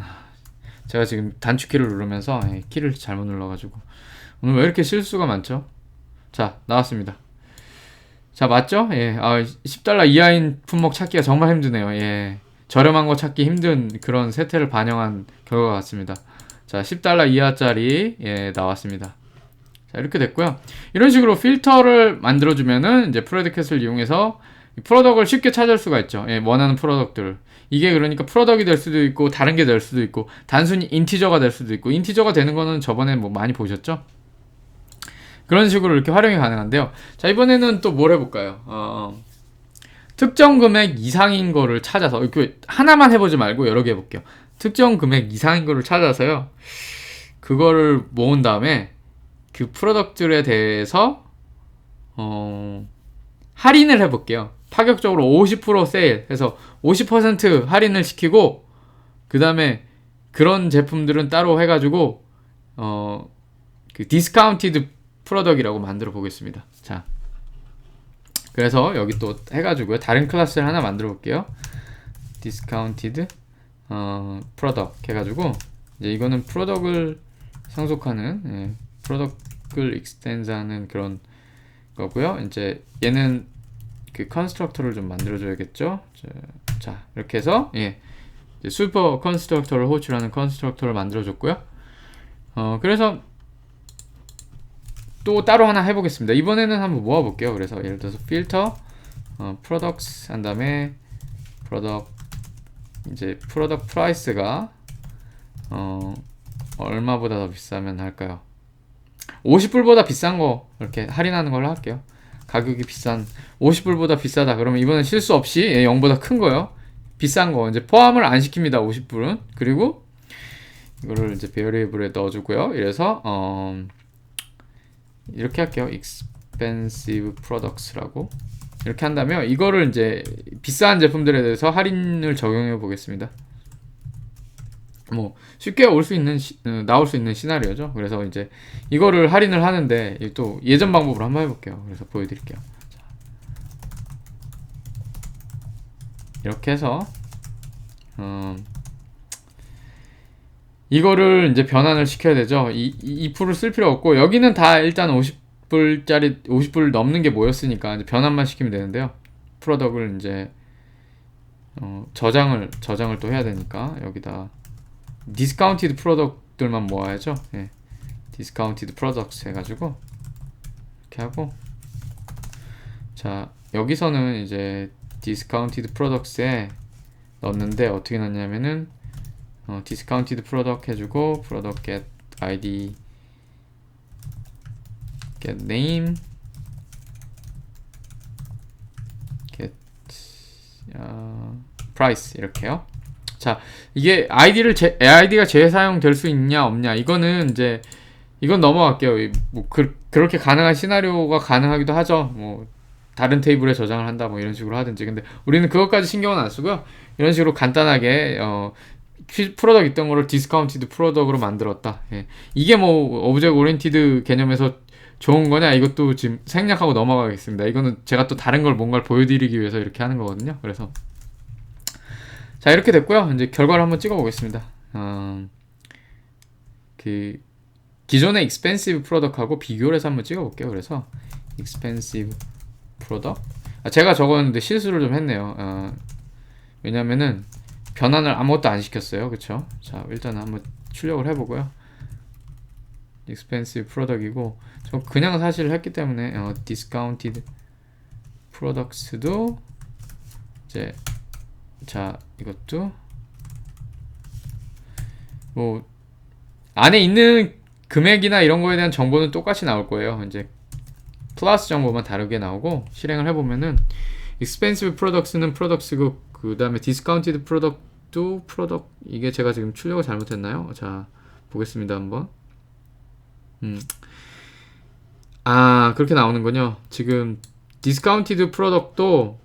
제가 지금 단축키를 누르면서 키를 잘못 눌러가지고 오늘 왜 이렇게 실수가 많죠? 자, 나왔습니다. 자, 맞죠? 예. 10달러 이하인 품목 찾기가 정말 힘드네요. 예. 저렴한 거 찾기 힘든 그런 세태를 반영한 결과 같습니다. 자, 10달러 이하짜리 나왔습니다. 자, 이렇게 됐고요. 이런 식으로 필터를 만들어주면은 이제 프레디켓을 이용해서 프로덕을 쉽게 찾을 수가 있죠. 예, 원하는 프로덕들을. 이게 그러니까 프로덕이 될 수도 있고 다른 게 될 수도 있고 단순히 인티저가 될 수도 있고 인티저가 되는 거는 저번에 뭐 많이 보셨죠? 그런 식으로 이렇게 활용이 가능한데요. 자, 이번에는 또 뭘 해볼까요? 특정 금액 이상인 거를 찾아서 이렇게 하나만 해보지 말고 여러 개 해볼게요. 특정 금액 이상인 거를 찾아서요. 그거를 모은 다음에 그 프로덕트에 대해서 할인을 해볼게요. 파격적으로 50% 세일 해서 50% 할인을 시키고 그 다음에 그런 제품들은 따로 해가지고 그 디스카운티드 프로덕이라고 만들어 보겠습니다. 자, 그래서 여기 또 해가지고요. 다른 클래스를 하나 만들어 볼게요. 디스카운티드 프로덕 해가지고 이제 이거는 프로덕을 상속하는 프로덕을 익스텐드하는 그런 거고요. 이제 얘는 그 컨스트럭터를 좀 만들어줘야겠죠. 자, 이렇게 해서 슈퍼 컨스트럭터를 호출하는 컨스트럭터를 만들어줬고요. 그래서 또 따로 하나 해보겠습니다. 이번에는 한번 모아볼게요. 그래서 예를 들어서 필터 products 한 다음에 이제 프로덕트 프라이스가 얼마보다 더 비싸면 할까요? 50불보다 비싼 거 이렇게 할인하는 걸로 할게요. 가격이 비싼 50불보다 비싸다 그러면 이번엔 실수 없이 0보다 큰 거요. 비싼 거 이제 포함을 안 시킵니다. 50불은. 그리고 이거를 이제 베리어블에 넣어주고요. 이래서 이렇게 할게요. expensive products라고 이렇게 한다면 이거를 이제 비싼 제품들에 대해서 할인을 적용해 보겠습니다. 뭐 쉽게 나올 수 있는 시나리오죠. 그래서 이제 이거를 할인을 하는데 또 예전 방법으로 한번 해볼게요. 그래서 보여드릴게요. 자, 이렇게 해서 이거를 이제 변환을 시켜야 되죠. 이 풀을 쓸 필요 없고 여기는 다 일단 50불 넘는 게 모였으니까 이제 변환만 시키면 되는데요. 프로덕을 이제 저장을 또 해야 되니까 여기다 디스카운티드 프로덕트들만 모아야죠. 예. 디스카운티드 프로덕트 해가지고 이렇게 하고 자 여기서는 이제 디스카운티드 프로덕트에 넣었는데 어떻게 넣냐면은 디스카운티드 프로덕트 해주고 프로덕트 get id get name get price 이렇게요. 자, 이게 AID가 재사용될 수 있냐 없냐 이거는 이제 이건 넘어갈게요. 뭐 그렇게 가능한 시나리오가 가능하기도 하죠. 뭐 다른 테이블에 저장을 한다 뭐 이런 식으로 하든지. 근데 우리는 그것까지 신경은 안 쓰고요. 이런 식으로 간단하게 프로덕 있던 거를 디스카운티드 프로덕으로 만들었다. 예. 이게 뭐 오브젝트 오리엔티드 개념에서 좋은 거냐 이것도 지금 생략하고 넘어가겠습니다. 이거는 제가 또 다른 걸 뭔가를 보여드리기 위해서 이렇게 하는 거거든요. 그래서 자 이렇게 됐고요. 이제 결과를 한번 찍어 보겠습니다. 그 기존의 expensive product하고 비교를 해서 한번 찍어 볼게요. 그래서 expensive product 제가 적었는데 실수를 좀 했네요. 왜냐면은 변환을 아무것도 안 시켰어요. 그쵸? 자 일단 한번 출력을 해보고요. expensive product이고 저 그냥 사실 했기 때문에 discounted products도 이제 자 이것도 뭐 안에 있는 금액이나 이런 거에 대한 정보는 똑같이 나올 거예요. 이제 플러스 정보만 다르게 나오고 실행을 해보면은 expensive products는 products고 그 다음에 discounted product도 product 이게 제가 지금 출력을 잘못했나요? 자 보겠습니다 한번. 그렇게 나오는군요. 지금 discounted product도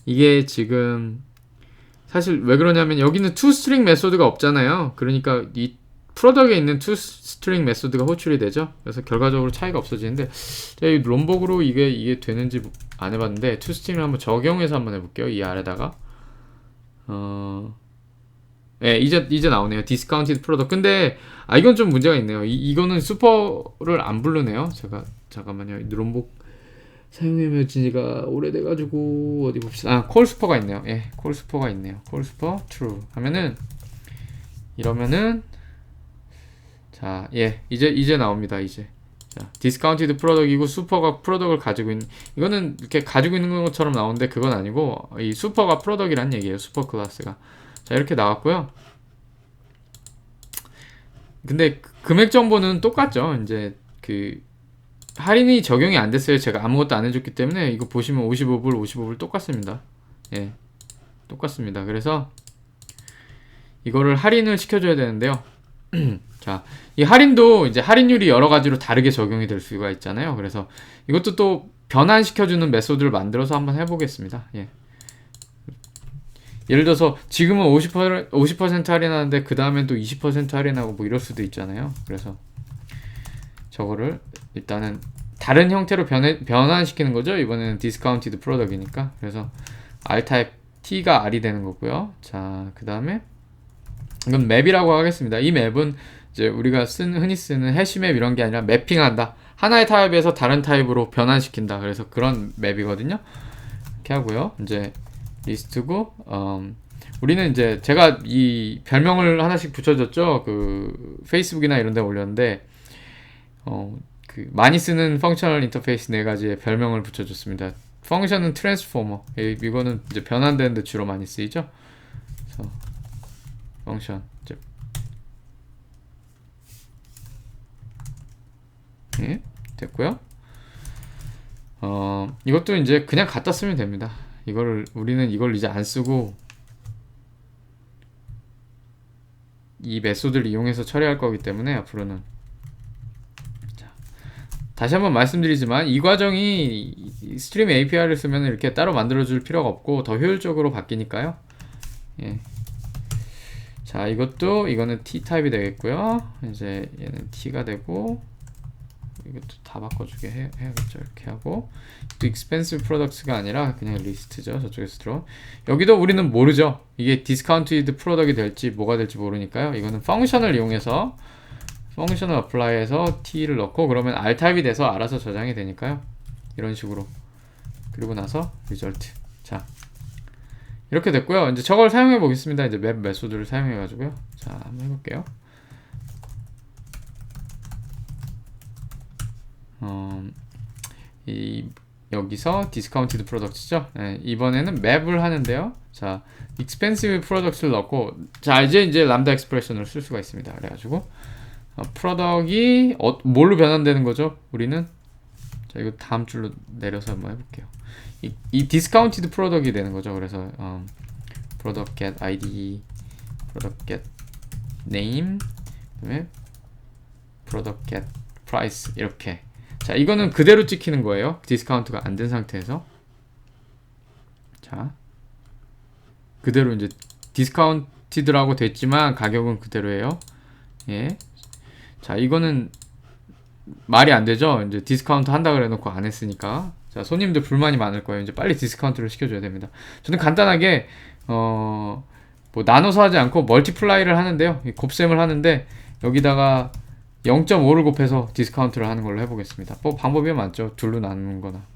이게 지금 사실 왜 그러냐면 여기는 toString 메소드가 없잖아요. 그러니까 이 프로덕에 있는 toString 메소드가 호출이 되죠. 그래서 결과적으로 차이가 없어지는데 제가 이 롬복으로 이게 되는지 안 해봤는데 toString을 한번 적용해서 한번 해볼게요. 이 아래다가 네, 이제 나오네요. discounted product. 근데 이건 좀 문제가 있네요. 이거는 슈퍼를 안 부르네요. 제가 잠깐만요. 롬복 사용해본 지가 오래돼가지고 어디 봅시다. 콜스퍼가 있네요. 예, 콜스퍼가 있네요. 콜스퍼 true 하면은 이러면은 자, 예, 이제 나옵니다. 이제 자, 디스카운티드 프로덕이고 슈퍼가 프로덕을 가지고 있는, 이거는 이렇게 가지고 있는 것처럼 나오는데 그건 아니고 이 슈퍼가 프로덕이란 얘기예요. 슈퍼 클래스가. 자, 이렇게 나왔고요. 근데 금액 정보는 똑같죠. 이제 그 할인이 적용이 안 됐어요. 제가 아무것도 안 해줬기 때문에. 이거 보시면 55불 똑같습니다. 예, 똑같습니다. 그래서 이거를 할인을 시켜줘야 되는데요. 자, 이 할인도 이제 할인율이 여러 가지로 다르게 적용이 될 수가 있잖아요. 그래서 이것도 또 변환시켜주는 메소드를 만들어서 한번 해보겠습니다. 예. 예를 들어서 지금은 50% 할인하는데 그 다음엔 또 20% 할인하고 뭐 이럴 수도 있잖아요. 그래서 저거를 일단은 다른 형태로 변환시키는 거죠. 이번에는 디스카운티드 프로덕이니까. 그래서 R 타입 T가 R이 되는 거고요. 자, 그 다음에 이건 맵이라고 하겠습니다. 이 맵은 이제 우리가 흔히 쓰는 해시맵 이런 게 아니라 매핑한다. 하나의 타입에서 다른 타입으로 변환시킨다. 그래서 그런 맵이거든요. 이렇게 하고요. 이제 리스트고, 우리는 이제 제가 이 별명을 하나씩 붙여줬죠. 그 페이스북이나 이런 데 올렸는데, 그 많이 쓰는 펑셔널 인터페이스 4가지의 별명을 붙여줬습니다. 펑션은 트랜스포머. 이거는 이제 변환되는데 주로 많이 쓰이죠. 그래서 펑션. 예, 됐고요. 이것도 이제 그냥 갖다 쓰면 됩니다. 우리는 이걸 이제 안 쓰고 이 메소드를 이용해서 처리할 거기 때문에 앞으로는. 자, 다시 한번 말씀드리지만 이 과정이 스트림 API를 쓰면 이렇게 따로 만들어줄 필요가 없고 더 효율적으로 바뀌니까요. 예. 자, 이거는 T 타입이 되겠고요. 이제 얘는 T가 되고, 이것도 다 바꿔주게 해야겠죠. 이렇게 하고, 또 expensive products가 아니라 그냥 리스트죠. 저쪽에서 들어온. 여기도 우리는 모르죠. 이게 discounted product이 될지 뭐가 될지 모르니까요. 이거는 펑션을 이용해서 펑션을 apply해서 T를 넣고, 그러면 R 타입이 돼서 알아서 저장이 되니까요. 이런 식으로. 그리고 나서 result. 자, 이렇게 됐고요. 이제 저걸 사용해 보겠습니다. 이제 맵 메소드를 사용해 가지고요. 자, 한번 해볼게요. 여기서 discounted products죠. 네, 이번에는 맵을 하는데요. 자, expensive products를 넣고, 자, 이제 람다 expression을 쓸 수가 있습니다. 그래가지고 프로덕이 뭘로 변환되는 거죠? 우리는. 자, 이거 다음 줄로 내려서 한번 해볼게요. 이 discounted product이 되는 거죠. 그래서 product get ID, product get name, 그다음에 product get price 이렇게. 자, 이거는 그대로 찍히는 거예요. 디스카운트가 안 된 상태에서. 자, 그대로 이제 디스카운티드라고 됐지만 가격은 그대로예요. 예. 자, 이거는 말이 안 되죠. 이제 디스카운트 한다 그래 놓고 안 했으니까. 자, 손님들 불만이 많을 거예요. 이제 빨리 디스카운트를 시켜줘야 됩니다. 저는 간단하게 뭐 나눠서 하지 않고 멀티플라이를 하는데요. 곱셈을 하는데 여기다가 0.5를 곱해서 디스카운트를 하는 걸로 해보겠습니다. 뭐 방법이 많죠. 둘로 나누는 거나.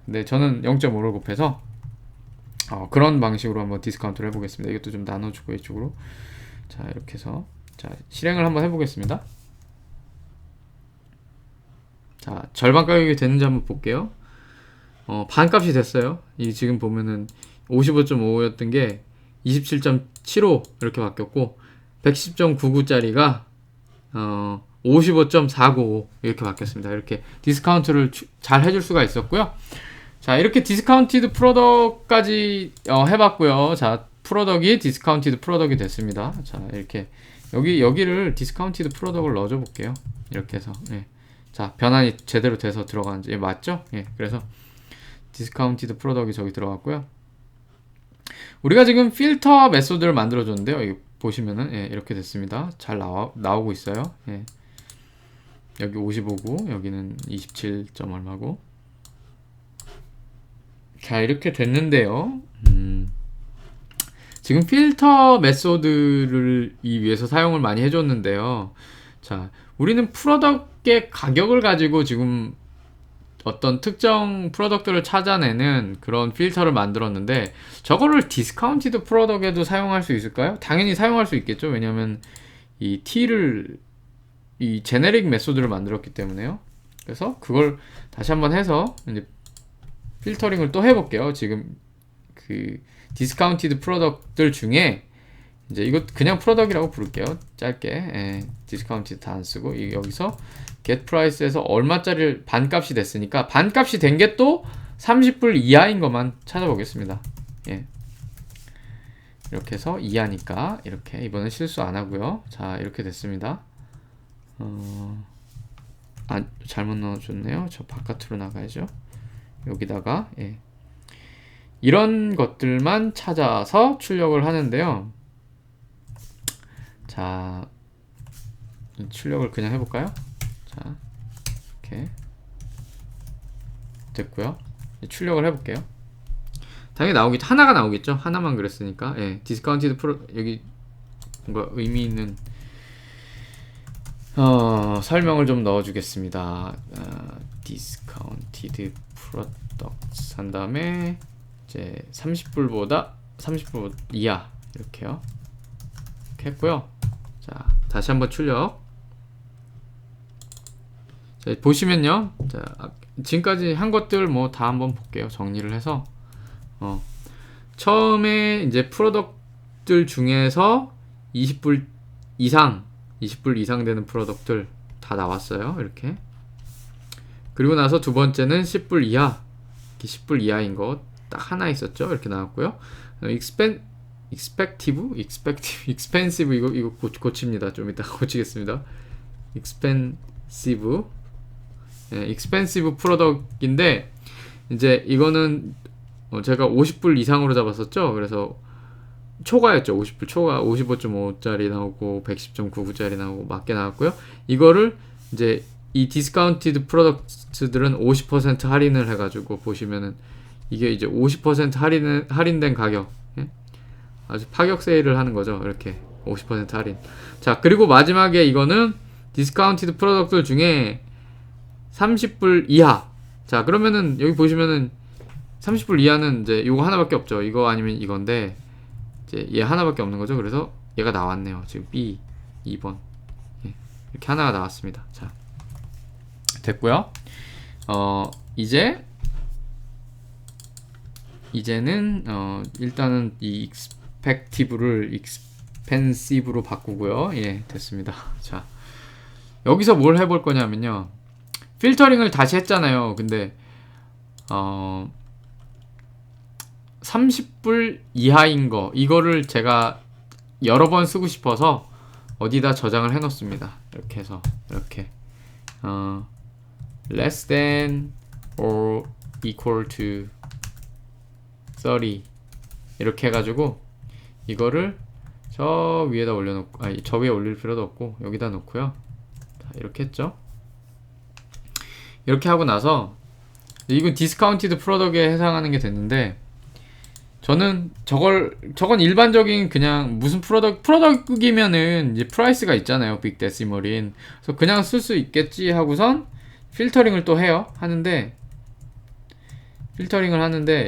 근데 저는 0.5를 곱해서 그런 방식으로 한번 디스카운트를 해보겠습니다. 이것도 좀 나눠주고 이쪽으로. 자, 이렇게 해서 자, 실행을 한번 해보겠습니다. 자, 절반 가격이 됐는지 한번 볼게요. 반값이 됐어요. 이 지금 보면은 55.55였던 게 27.75 이렇게 바뀌었고 110.99짜리가 55.495 이렇게 바뀌었습니다. 이렇게 디스카운트를 잘 해줄 수가 있었고요. 자, 이렇게 디스카운티드 프로덕까지 해봤고요. 자, 프로덕이 디스카운티드 프로덕이 됐습니다. 자, 이렇게 여기를 디스카운티드 프로덕을 넣어줘 볼게요. 이렇게 해서 예. 자, 변환이 제대로 돼서 들어가는지 예, 맞죠? 예, 그래서 디스카운티드 프로덕이 저기 들어갔고요. 우리가 지금 필터 메소드를 만들어 줬는데요. 여기 보시면은 예, 이렇게 됐습니다. 잘 나오고 있어요. 예. 여기 55고 여기는 27. 얼마고. 자, 이렇게 됐는데요. 지금 필터 메소드를 위해서 사용을 많이 해줬는데요. 자, 우리는 프로덕트의 가격을 가지고 지금 어떤 특정 프로덕트를 찾아내는 그런 필터를 만들었는데 저거를 디스카운티드 프로덕트에도 사용할 수 있을까요? 당연히 사용할 수 있겠죠. 왜냐하면 이 제네릭 메소드를 만들었기 때문에요. 그래서 그걸 다시 한번 해서 이제 필터링을 또 해볼게요. 지금 그 디스카운티드 프로덕트들 중에 이제 이거 그냥 프로덕이라고 부를게요. 짧게. 디스카운티드 다 안 쓰고 여기서 get price에서 얼마짜리 반값이 됐으니까 반값이 된 게 또 30불 이하인 것만 찾아보겠습니다. 예. 이렇게 해서 이하니까 이렇게 이번엔 실수 안 하고요. 자, 이렇게 됐습니다. 잘못 넣어줬네요. 저 바깥으로 나가야죠. 여기다가 이런 것들만 찾아서 출력을 하는데요. 자, 출력을 그냥 해볼까요? 자, 이렇게 됐고요. 출력을 해볼게요. 당연히 나오겠죠. 하나가 나오겠죠. 하나만 그랬으니까. 디스카운티드 프로 여기 뭔가 의미 있는 설명을 좀 넣어주겠습니다. 디스카운티드 프로덕트 한 다음에 이제 30불 이하 이렇게요. 이렇게 했고요. 자, 다시 한번 출력. 자, 보시면요. 자, 지금까지 한 것들 뭐 다 한번 볼게요. 정리를 해서 처음에 이제 프로덕트들 중에서 20불 이상 되는 프로덕트들 다 나왔어요. 이렇게. 그리고 나서 두 번째는 10불 이하, 10불 이하인 거 딱 하나 있었죠. 이렇게 나왔고요. expensive 이거 고칩니다. 좀 이따 고치겠습니다. expensive 프로덕트인데 이제 이거는 제가 50불 이상으로 잡았었죠. 그래서 초과였죠. 50불 초과 55.5짜리 나오고 110.99짜리 나오고 맞게 나왔고요. 이거를 이제 이 디스카운티드 프로덕트들은 50% 할인을 해가지고 보시면은 이게 이제 50% 할인된 가격, 아주 파격 세일을 하는 거죠. 이렇게 50% 할인. 자, 그리고 마지막에 이거는 디스카운티드 프로덕트 중에 30불 이하. 자, 그러면은 여기 보시면은 30불 이하는 이제 요거 하나밖에 없죠. 이거 아니면 이건데 이제 얘 하나밖에 없는 거죠. 그래서 얘가 나왔네요. 지금 B 2번 이렇게 하나가 나왔습니다. 자, 됐고요. 이제는 일단은 이 expensive로 바꾸고요. 됐습니다. 자, 여기서 뭘 해볼 거냐면요. 필터링을 다시 했잖아요. 근데 30불 이하인 거 이거를 제가 여러 번 쓰고 싶어서 어디다 저장을 해 놓습니다. 이렇게 해서 이렇게 less than or equal to 30 이렇게 해가지고 이거를 저 위에다 올려놓고 저 위에 올릴 필요도 없고 여기다 놓고요. 자, 이렇게 했죠. 이렇게 하고 나서 이건 디스카운티드 프로덕트에 해당하는 게 됐는데 저는 저건 일반적인 그냥 무슨 프로덕트이면은 이제 프라이스가 있잖아요. 빅데시멀인. 그래서 그냥 쓸 수 있겠지 하고선 필터링을 또 하는데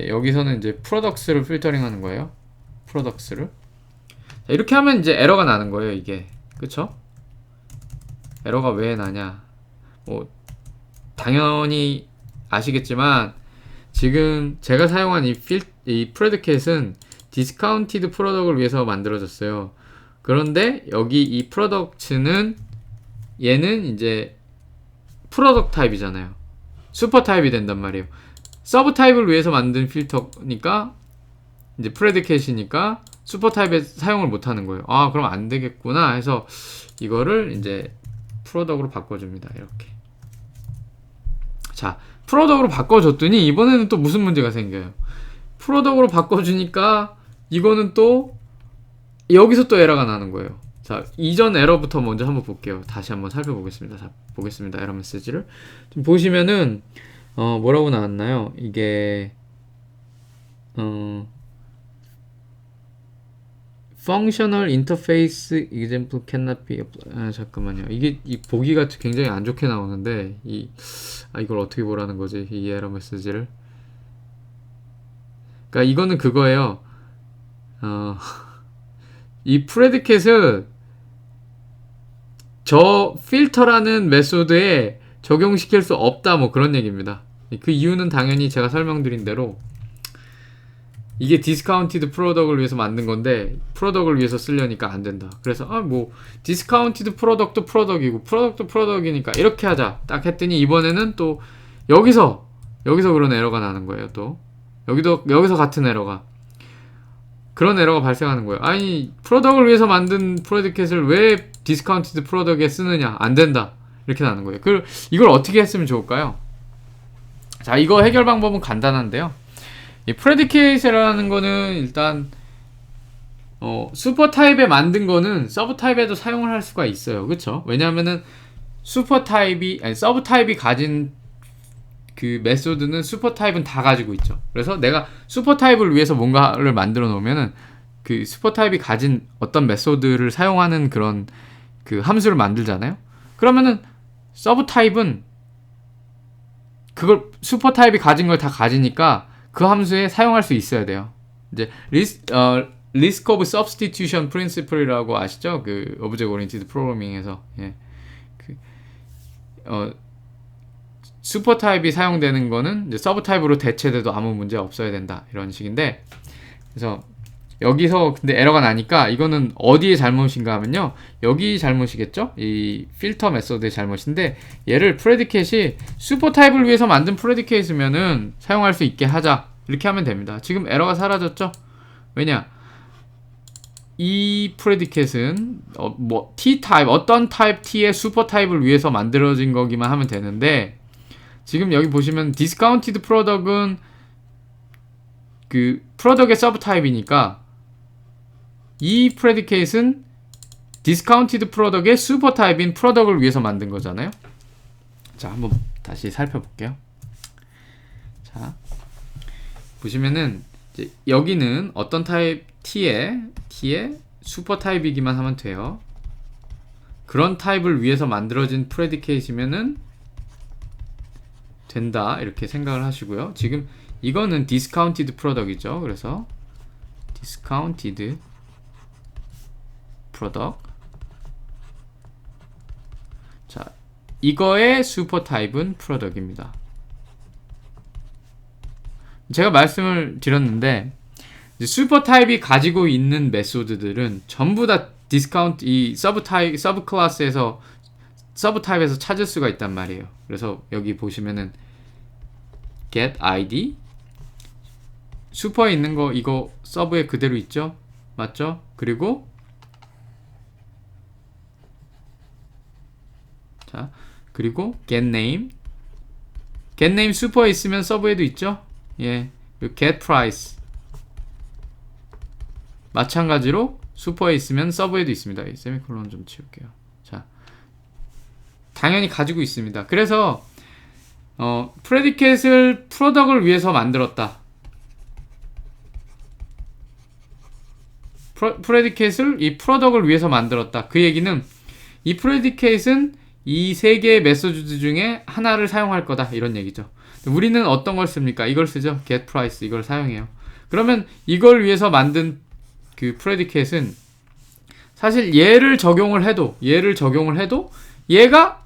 여기서는 이제 프로덕트를 필터링하는 거예요. 프로덕트를. 자, 이렇게 하면 이제 에러가 나는 거예요. 이게. 그쵸? 에러가 왜 나냐? 뭐 당연히 아시겠지만 지금 제가 사용한 이 프레디켓은 디스카운티드 프로덕트를 위해서 만들어졌어요. 그런데 여기 이 프로덕트는 얘는 이제 프로덕트 타입이잖아요. 슈퍼 타입이 된단 말이에요. 서브 타입을 위해서 만든 필터니까 이제 프레디켓이니까 슈퍼 타입에 사용을 못 하는 거예요. 아, 그럼 안 되겠구나 해서 이거를 이제 프로덕트로 바꿔줍니다. 이렇게. 자, 프로덕트로 바꿔줬더니 이번에는 또 무슨 문제가 생겨요. 프로덕트로 바꿔주니까 이거는 또 여기서 또 에러가 나는 거예요. 자, 이전 에러부터 먼저 한번 볼게요. 다시 한번 살펴보겠습니다. 자, 보겠습니다. 에러 메시지를. 좀 보시면은 뭐라고 나왔나요? 이게 Functional Interface Example cannot be 잠깐만요. 이게 이 보기가 굉장히 안 좋게 나오는데 이걸 어떻게 보라는 거지? 이 에러 메시지를. 그러니까 이거는 그거예요. 이 프레디켓은 저 필터라는 메소드에 적용시킬 수 없다 뭐 그런 얘기입니다. 그 이유는 당연히 제가 설명드린 대로 이게 디스카운티드 프로덕을 위해서 만든 건데 프로덕을 위해서 쓰려니까 안 된다. 그래서 뭐 디스카운티드 프로덕도 프로덕이고 프로덕도 프로덕이니까 이렇게 하자 딱 했더니 이번에는 또 여기서 그런 에러가 나는 거예요. 또 여기서 같은 에러가 그런 에러가 발생하는 거예요. 아니 프로덕을 위해서 만든 프레디켓을 왜 디스카운티드 프로덕에 쓰느냐, 안 된다 이렇게 나는 거예요. 이걸 어떻게 했으면 좋을까요? 자, 이거 해결 방법은 간단한데요. 이 프레디케이트라는 거는 일단 슈퍼 타입에 만든 거는 서브 타입에도 사용을 할 수가 있어요. 그쵸? 왜냐하면은 서브 타입이 가진 그 메소드는 슈퍼 타입은 다 가지고 있죠. 그래서 내가 슈퍼 타입을 위해서 뭔가를 만들어 놓으면은 그 슈퍼 타입이 가진 어떤 메소드를 사용하는 그런 그 함수를 만들잖아요. 그러면은 서브 타입은 그걸 슈퍼 타입이 가진 걸 다 가지니까 그 함수에 사용할 수 있어야 돼요. 이제 리스크 오브 서브스티튜션 프린시플이라고 아시죠? 그 오브젝트 오리엔티드 프로그래밍에서 슈퍼 타입이 사용되는 거는 이제 서브 타입으로 대체돼도 아무 문제 없어야 된다 이런 식인데, 그래서 여기서 근데 에러가 나니까 이거는 어디의 잘못인가 하면요, 여기 잘못이겠죠? 이 필터 메소드의 잘못인데, 얘를 프레디켓이 슈퍼 타입을 위해서 만든 프레디켓이면은 사용할 수 있게 하자 이렇게 하면 됩니다. 지금 에러가 사라졌죠? 왜냐, 이 프레디켓은 T 타입, 어떤 타입 T의 슈퍼 타입을 위해서 만들어진 거기만 하면 되는데, 지금 여기 보시면 디스카운티드 프로덕은 그 프로덕의 서브 타입이니까 이 프레디케이트는 디스카운티드 프로덕의 슈퍼 타입인 프로덕을 위해서 만든 거잖아요. 자, 한번 다시 살펴볼게요. 자, 보시면은 이제 여기는 어떤 타입 T의 슈퍼 타입이기만 하면 돼요. 그런 타입을 위해서 만들어진 프레디케이트면은 된다 이렇게 생각을 하시고요. 지금 이거는 디스카운티드 프로덕이죠. 그래서 디스카운티드 프로덕, 자, 이거의 슈퍼 타입은 프로덕입니다. 제가 말씀을 드렸는데 슈퍼 타입이 가지고 있는 메소드들은 전부 다 디스카운트 이 서브 클래스에서 서브 타입에서 찾을 수가 있단 말이에요. 그래서 여기 보시면은 get id 슈퍼에 있는 거 이거 서브에 그대로 있죠? 맞죠? 그리고 자, 그리고 get name 슈퍼에 있으면 서브에도 있죠? 예. 그리고 get price 마찬가지로 슈퍼에 있으면 서브에도 있습니다. 이 세미콜론 좀 치울게요. 자, 당연히 가지고 있습니다. 그래서 프레디켓을 프로덕을 위해서 만들었다. 프레디켓을 이 프로덕을 위해서 만들었다. 그 얘기는 이 프레디켓은 이 세 개의 메소드 중에 하나를 사용할 거다 이런 얘기죠. 우리는 어떤 걸 씁니까? 이걸 쓰죠. get price 이걸 사용해요. 그러면 이걸 위해서 만든 그 프레디켓은 사실 얘를 적용을 해도 얘가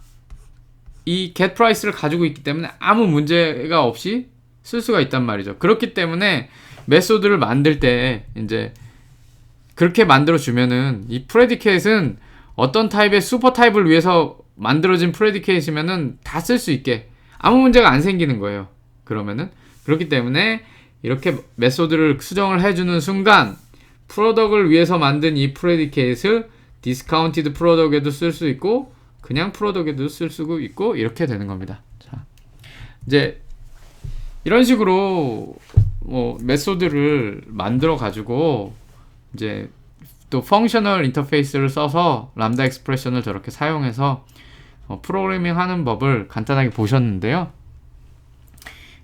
이 get price를 가지고 있기 때문에 아무 문제가 없이 쓸 수가 있단 말이죠. 그렇기 때문에 메소드를 만들 때 이제 그렇게 만들어 주면은 이 프레디켓은 어떤 타입의 슈퍼 타입을 위해서 만들어진 프레디켓이면은 다 쓸 수 있게 아무 문제가 안 생기는 거예요. 그러면은 그렇기 때문에 이렇게 메소드를 수정을 해주는 순간 프로덕을 위해서 만든 이 프레디켓을 디스카운티드 프로덕에도 쓸 수 있고 그냥 프로덕에도 쓸 수 있고 이렇게 되는 겁니다. 자, 이제 이런 식으로 뭐 메소드를 만들어 가지고 이제 또 펑셔널 인터페이스를 써서 람다 익스프레션을 저렇게 사용해서 프로그래밍 하는 법을 간단하게 보셨는데요.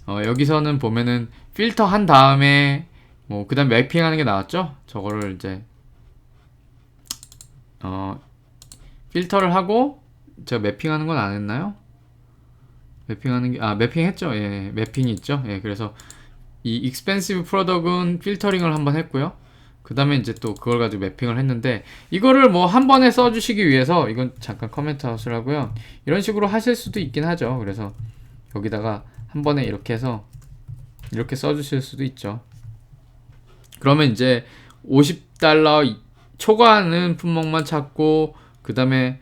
여기서는 보면은 필터 한 다음에 뭐 그 다음 매핑 하는 게 나왔죠. 저거를 이제 필터를 하고 제가 매핑하는 건 안 했나요? 매핑하는 게 매핑 했죠. 예, 매핑이 있죠. 예, 그래서 이 expensive product은 필터링을 한번 했고요. 그 다음에 이제 또 그걸 가지고 매핑을 했는데, 이거를 뭐 한 번에 써주시기 위해서, 이건 잠깐 커멘트 아웃을 하고요. 이런 식으로 하실 수도 있긴 하죠. 그래서 여기다가 한 번에 이렇게 해서 이렇게 써주실 수도 있죠. 그러면 이제 $50 초과하는 품목만 찾고, 그 다음에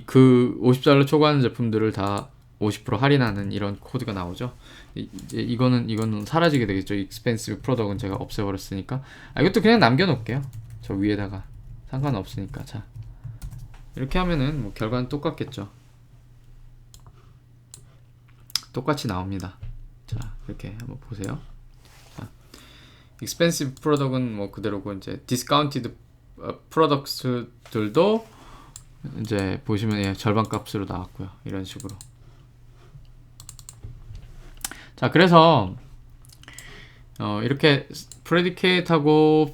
그 $50 초과하는 제품들을 다 50% 할인하는 이런 코드가 나오죠. 이제 이거는 사라지게 되겠죠. expensive product은 제가 없애버렸으니까. 이것도 그냥 남겨놓을게요. 저 위에다가 상관없으니까. 자, 이렇게 하면은 뭐 결과는 똑같겠죠. 똑같이 나옵니다. 자, 이렇게 한번 보세요. 자, expensive product은 뭐 그대로고, 이제 discounted products들도 이제 보시면 절반 값으로 나왔고요. 이런 식으로. 자, 그래서 이렇게 predicate하고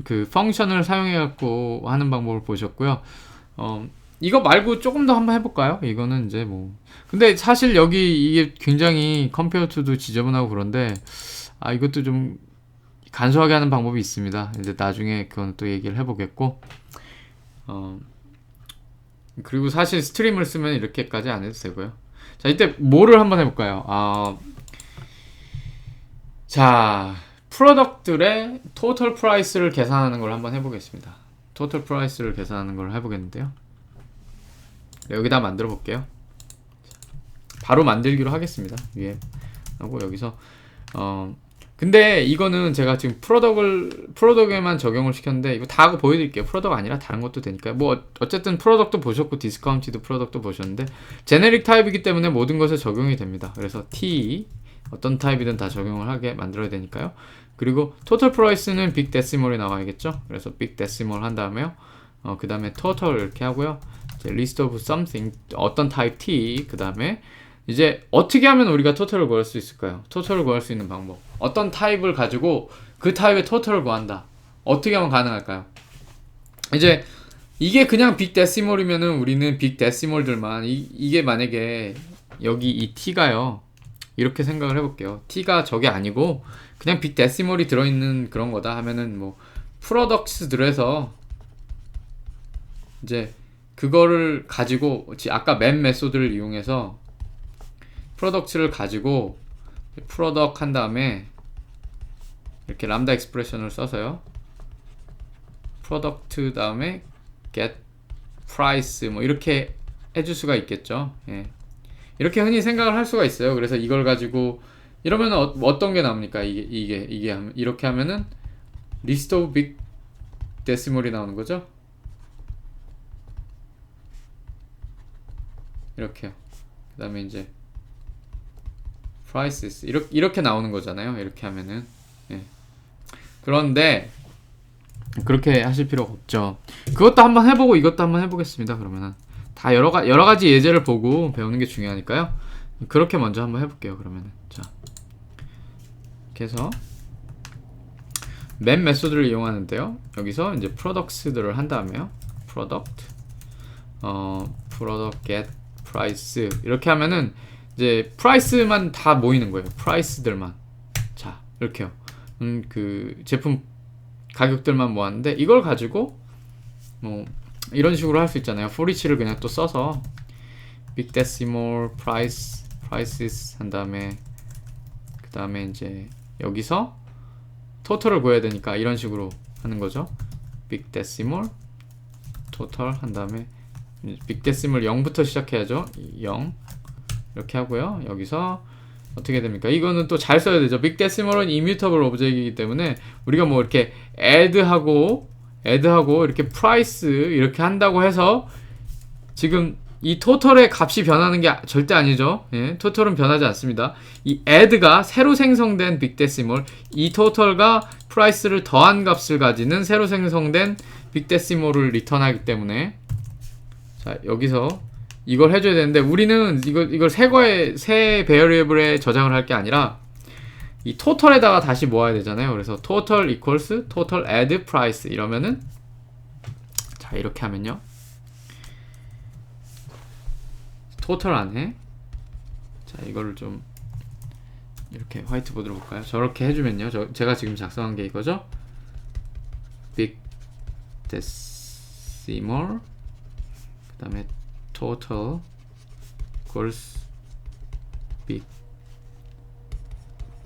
그 펑션을 사용해 갖고 하는 방법을 보셨고요. 이거 말고 조금 더 한번 해볼까요? 이거는 이제 뭐, 근데 사실 여기 이게 굉장히 compare to도 지저분하고 그런데, 이것도 좀 간소하게 하는 방법이 있습니다. 이제 나중에 그건 또 얘기를 해보겠고, 그리고 사실 스트림을 쓰면 이렇게까지 안 해도 되고요. 자, 이때 뭐를 한번 해볼까요? 자, 프로덕트들의 토탈 프라이스를 계산하는 걸 한번 해보겠습니다. 토탈 프라이스를 계산하는 걸 해보겠는데요. 여기다 만들어 볼게요. 바로 만들기로 하겠습니다. 위에 하고 여기서 근데 이거는 제가 지금 프로덕에만 적용을 시켰는데, 이거 다 하고 보여드릴게요. 프로덕 아니라 다른 것도 되니까요. 뭐 어쨌든 프로덕도 보셨고 디스카운티드 프로덕도 보셨는데, 제네릭 타입이기 때문에 모든 것에 적용이 됩니다. 그래서 T 어떤 타입이든 다 적용을 하게 만들어야 되니까요. 그리고 토탈 프라이스는 빅 데시멀이 나와야겠죠. 그래서 빅 데시멀 한 다음에요. 그 다음에 토탈 이렇게 하고요. 이제 list of something 어떤 타입 T, 그 다음에 이제 어떻게 하면 우리가 토탈을 구할 수 있을까요? 토탈을 구할 수 있는 방법. 어떤 타입을 가지고 그 타입의 토탈을 구한다. 어떻게 하면 가능할까요? 이제 이게 그냥 빅 데시멀이면은 우리는 빅 데시멀들만 이게 만약에 여기 이 T가요. 이렇게 생각을 해볼게요. T가 저게 아니고 그냥 빅 데시멀이 들어있는 그런 거다 하면은 뭐 프로덕스들에서 이제 그거를 가지고 아까 맨 메소드를 이용해서 프로덕트를 가지고 프로덕트 한 다음에 이렇게 람다 익스프레션을 써서요. 프로덕트 다음에 get price 뭐 이렇게 해줄 수가 있겠죠. 예. 이렇게 흔히 생각을 할 수가 있어요. 그래서 이걸 가지고 이러면 어떤 게 나옵니까? 이게 이렇게 하면은 list of big decimal이 나오는 거죠. 이렇게요. 그 다음에 이제 prices 이렇게 나오는 거잖아요. 이렇게 하면은. 예. 그런데 그렇게 하실 필요가 없죠. 그것도 한번 해보고 이것도 한번 해보겠습니다. 그러면은 다 여러 가지 예제를 보고 배우는 게 중요하니까요. 그렇게 먼저 한번 해볼게요. 그러면은 자, 이렇게 해서 맨 메소드를 이용하는데요. 여기서 이제 products들을 한 다음에요. product get price 이렇게 하면은 이제 price만 다 모이는 거예요. price들만. 자, 이렇게요. 그 제품 가격들만 모았는데, 이걸 가지고 뭐 이런 식으로 할 수 있잖아요. for each를 그냥 또 써서 big decimal prices 한 다음에 그 다음에 이제 여기서 토탈을 구해야 되니까 이런 식으로 하는 거죠. big decimal total 한 다음에 big decimal 0부터 시작해야죠. 0 이렇게 하고요. 여기서 어떻게 됩니까? 이거는 또 잘 써야 되죠. 빅 데시멀은 immutable object이기 때문에 우리가 뭐 이렇게 add하고 이렇게 price 이렇게 한다고 해서 지금 이 토탈의 값이 변하는 게 절대 아니죠. 예, 토탈은 변하지 않습니다. 이 add가 새로 생성된 빅 데시멀, 이 토탈과 price를 더한 값을 가지는 새로 생성된 빅 데시멀을 리턴하기 때문에, 자, 여기서 이걸 해줘야 되는데, 우리는 이걸 새 베리어블에 저장을 할 게 아니라 이 토탈에다가 다시 모아야 되잖아요. 그래서 total equals total add price 이러면은, 자, 이렇게 하면요, 토탈 안에, 자, 이거를 좀 이렇게 화이트보드로 볼까요? 저렇게 해주면요, 제가 지금 작성한 게 이거죠. big decimal 그 다음에 total equals big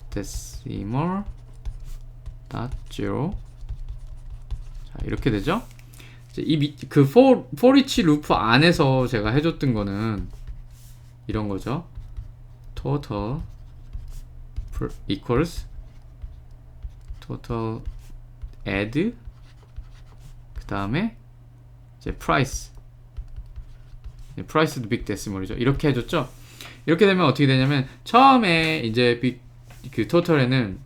decimal dot zero. 자, 이렇게 되죠. 그 for each 루프 안에서 제가 해줬던 거는 이런 거죠. total equals total add 그 다음에 이제 price price도 big decimal이죠. 이렇게 해줬죠. 이렇게 되면 어떻게 되냐면 처음에 이제 그 토탈에는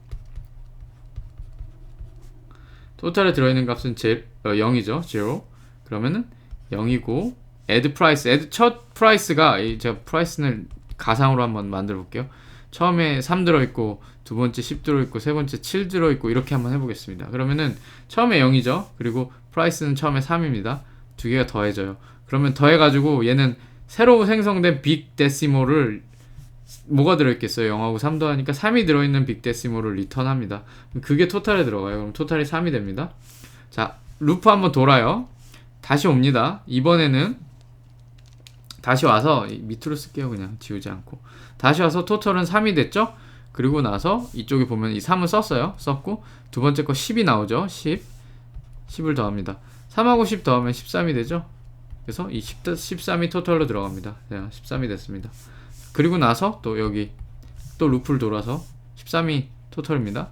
토탈에 들어있는 값은 0이죠. 0. 그러면은 0이고 add price, 첫 price가 제가 price는 가상으로 한번 만들어 볼게요. 처음에 3 들어있고 두 번째 10 들어있고 세 번째 7 들어있고 이렇게 한번 해보겠습니다. 그러면은 처음에 0이죠. 그리고 price는 처음에 3입니다. 두 개가 더해져요. 그러면 더해가지고 얘는 새로 생성된 빅 데시몰을 뭐가 들어있겠어요? 0하고 3 더하니까 3이 들어있는 빅 데시몰을 리턴합니다. 그게 토탈에 들어가요. 그럼 토탈이 3이 됩니다. 자, 루프 한번 돌아요. 다시 옵니다. 이번에는 다시 와서 밑으로 쓸게요. 그냥 지우지 않고 다시 와서 토탈은 3이 됐죠? 그리고 나서 이쪽에 보면 이 3을 썼고 두 번째 거 10이 나오죠. 10을 더합니다. 3하고 10 더하면 13이 되죠? 그래서 이 13이 토탈로 들어갑니다. 자, 13이 됐습니다. 그리고 나서 또 여기 또 루프를 돌아서 13이 토탈입니다.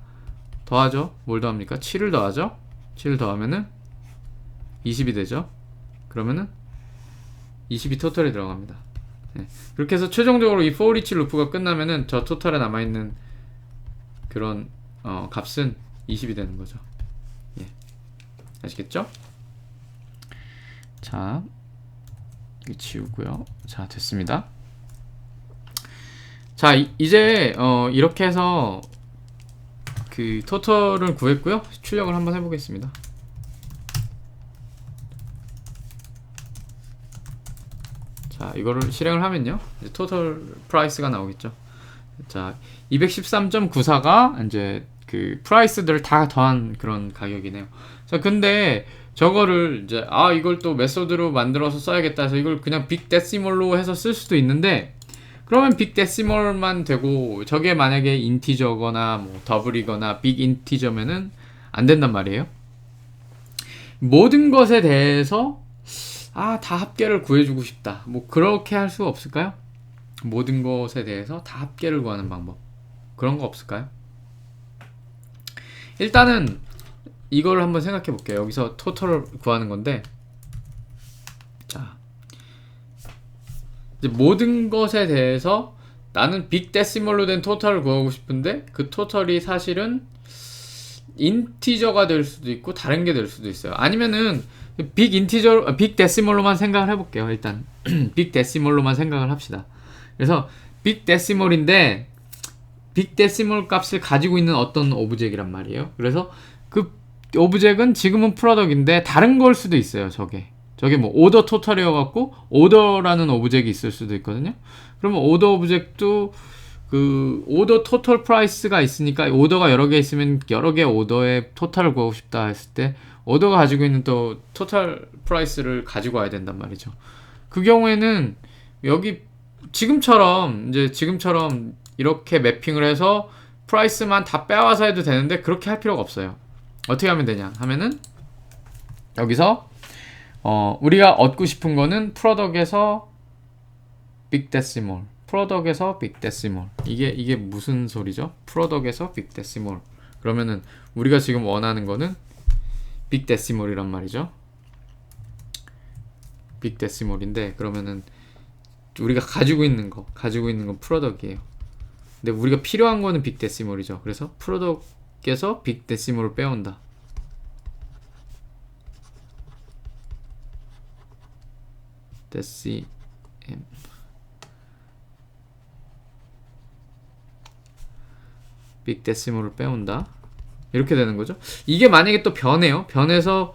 더하죠? 뭘 더합니까? 7을 더하죠? 7을 더하면은 20이 되죠? 그러면은 20이 토탈에 들어갑니다. 네. 그렇게 해서 최종적으로 이 for each 루프가 끝나면은 저 토탈에 남아있는 그런 값은 20이 되는 거죠. 예. 아시겠죠? 자, 이거 지우고요. 자, 됐습니다. 자, 이제 이렇게 해서 그 토탈을 구했고요. 출력을 한번 해보겠습니다. 자, 이거를 실행을 하면요, 이제 토탈 프라이스가 나오겠죠. 자, 213.94가 이제 그 프라이스들을 다 더한 그런 가격이네요. 자, 근데 저거를 이제 이걸 또 메소드로 만들어서 써야겠다 해서 이걸 그냥 빅 데시멀로 해서 쓸 수도 있는데, 그러면 빅 데시멀만 되고 저게 만약에 인티저거나 뭐 더블이거나 빅 인티저면은 안 된단 말이에요. 모든 것에 대해서 다 합계를 구해주고 싶다, 뭐 그렇게 할 수 없을까요? 모든 것에 대해서 다 합계를 구하는 방법, 그런 거 없을까요? 일단은 이걸 한번 생각해 볼게요. 여기서 토탈을 구하는 건데, 자, 이제 모든 것에 대해서 나는 빅 데시멀로 된 토탈을 구하고 싶은데 그 토탈이 사실은 인티저가 될 수도 있고 다른 게 될 수도 있어요. 아니면은 빅 데시멀로만 생각을 해볼게요. 일단 빅 데시멀로만 생각을 합시다. 그래서 빅 데시멀인데 빅 데시멀 값을 가지고 있는 어떤 오브젝이란 말이에요. 그래서 그 오브젝은 지금은 프로덕인데 다른 걸 수도 있어요. 저게 뭐 오더 토탈이어갖고 오더라는 오브젝이 있을 수도 있거든요. 그러면 오더 오브젝도 그 오더 토탈 프라이스가 있으니까 오더가 여러 개 있으면 여러 개 오더의 토탈을 구하고 싶다 했을 때 오더가 가지고 있는 또 토탈 프라이스를 가지고 와야 된단 말이죠. 그 경우에는 여기 지금처럼 이렇게 매핑을 해서 프라이스만 다 빼와서 해도 되는데 그렇게 할 필요가 없어요. 어떻게 하면 되냐 하면은 여기서 우리가 얻고 싶은 거는 프로덕에서 빅 데시멀, 프로덕에서 빅 데시멀. 이게 무슨 소리죠? 프로덕에서 빅 데시멀. 그러면은 우리가 지금 원하는 거는 빅 데시멀이란 말이죠. 빅 데시멀인데 그러면은 우리가 가지고 있는 건 프로덕이에요. 근데 우리가 필요한 거는 빅 데시멀이죠. 그래서 프로덕에서 빅 데시멀을 빼온다. 데시 빅 데시멀을 빼온다. 이렇게 되는 거죠. 이게 만약에 또 변해요. 변해서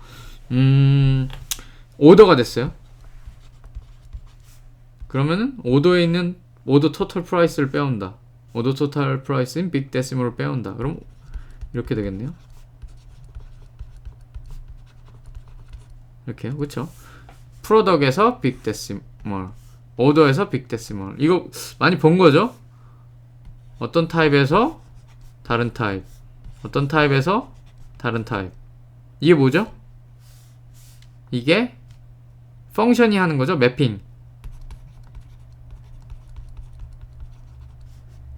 오더가 됐어요. 그러면은 오더에 있는 오더 토탈 프라이스를 빼온다. 오더 토탈 프라이스인 빅 데시멀을 빼온다. 그럼 이렇게 되겠네요. 이렇게요. 그쵸? 프로덕에서 빅 데시멀, 오더에서 빅 데시멀. 이거 많이 본 거죠? 어떤 타입에서 다른 타입, 어떤 타입에서 다른 타입. 이게 뭐죠? 이게 펑션이 하는 거죠. 매핑.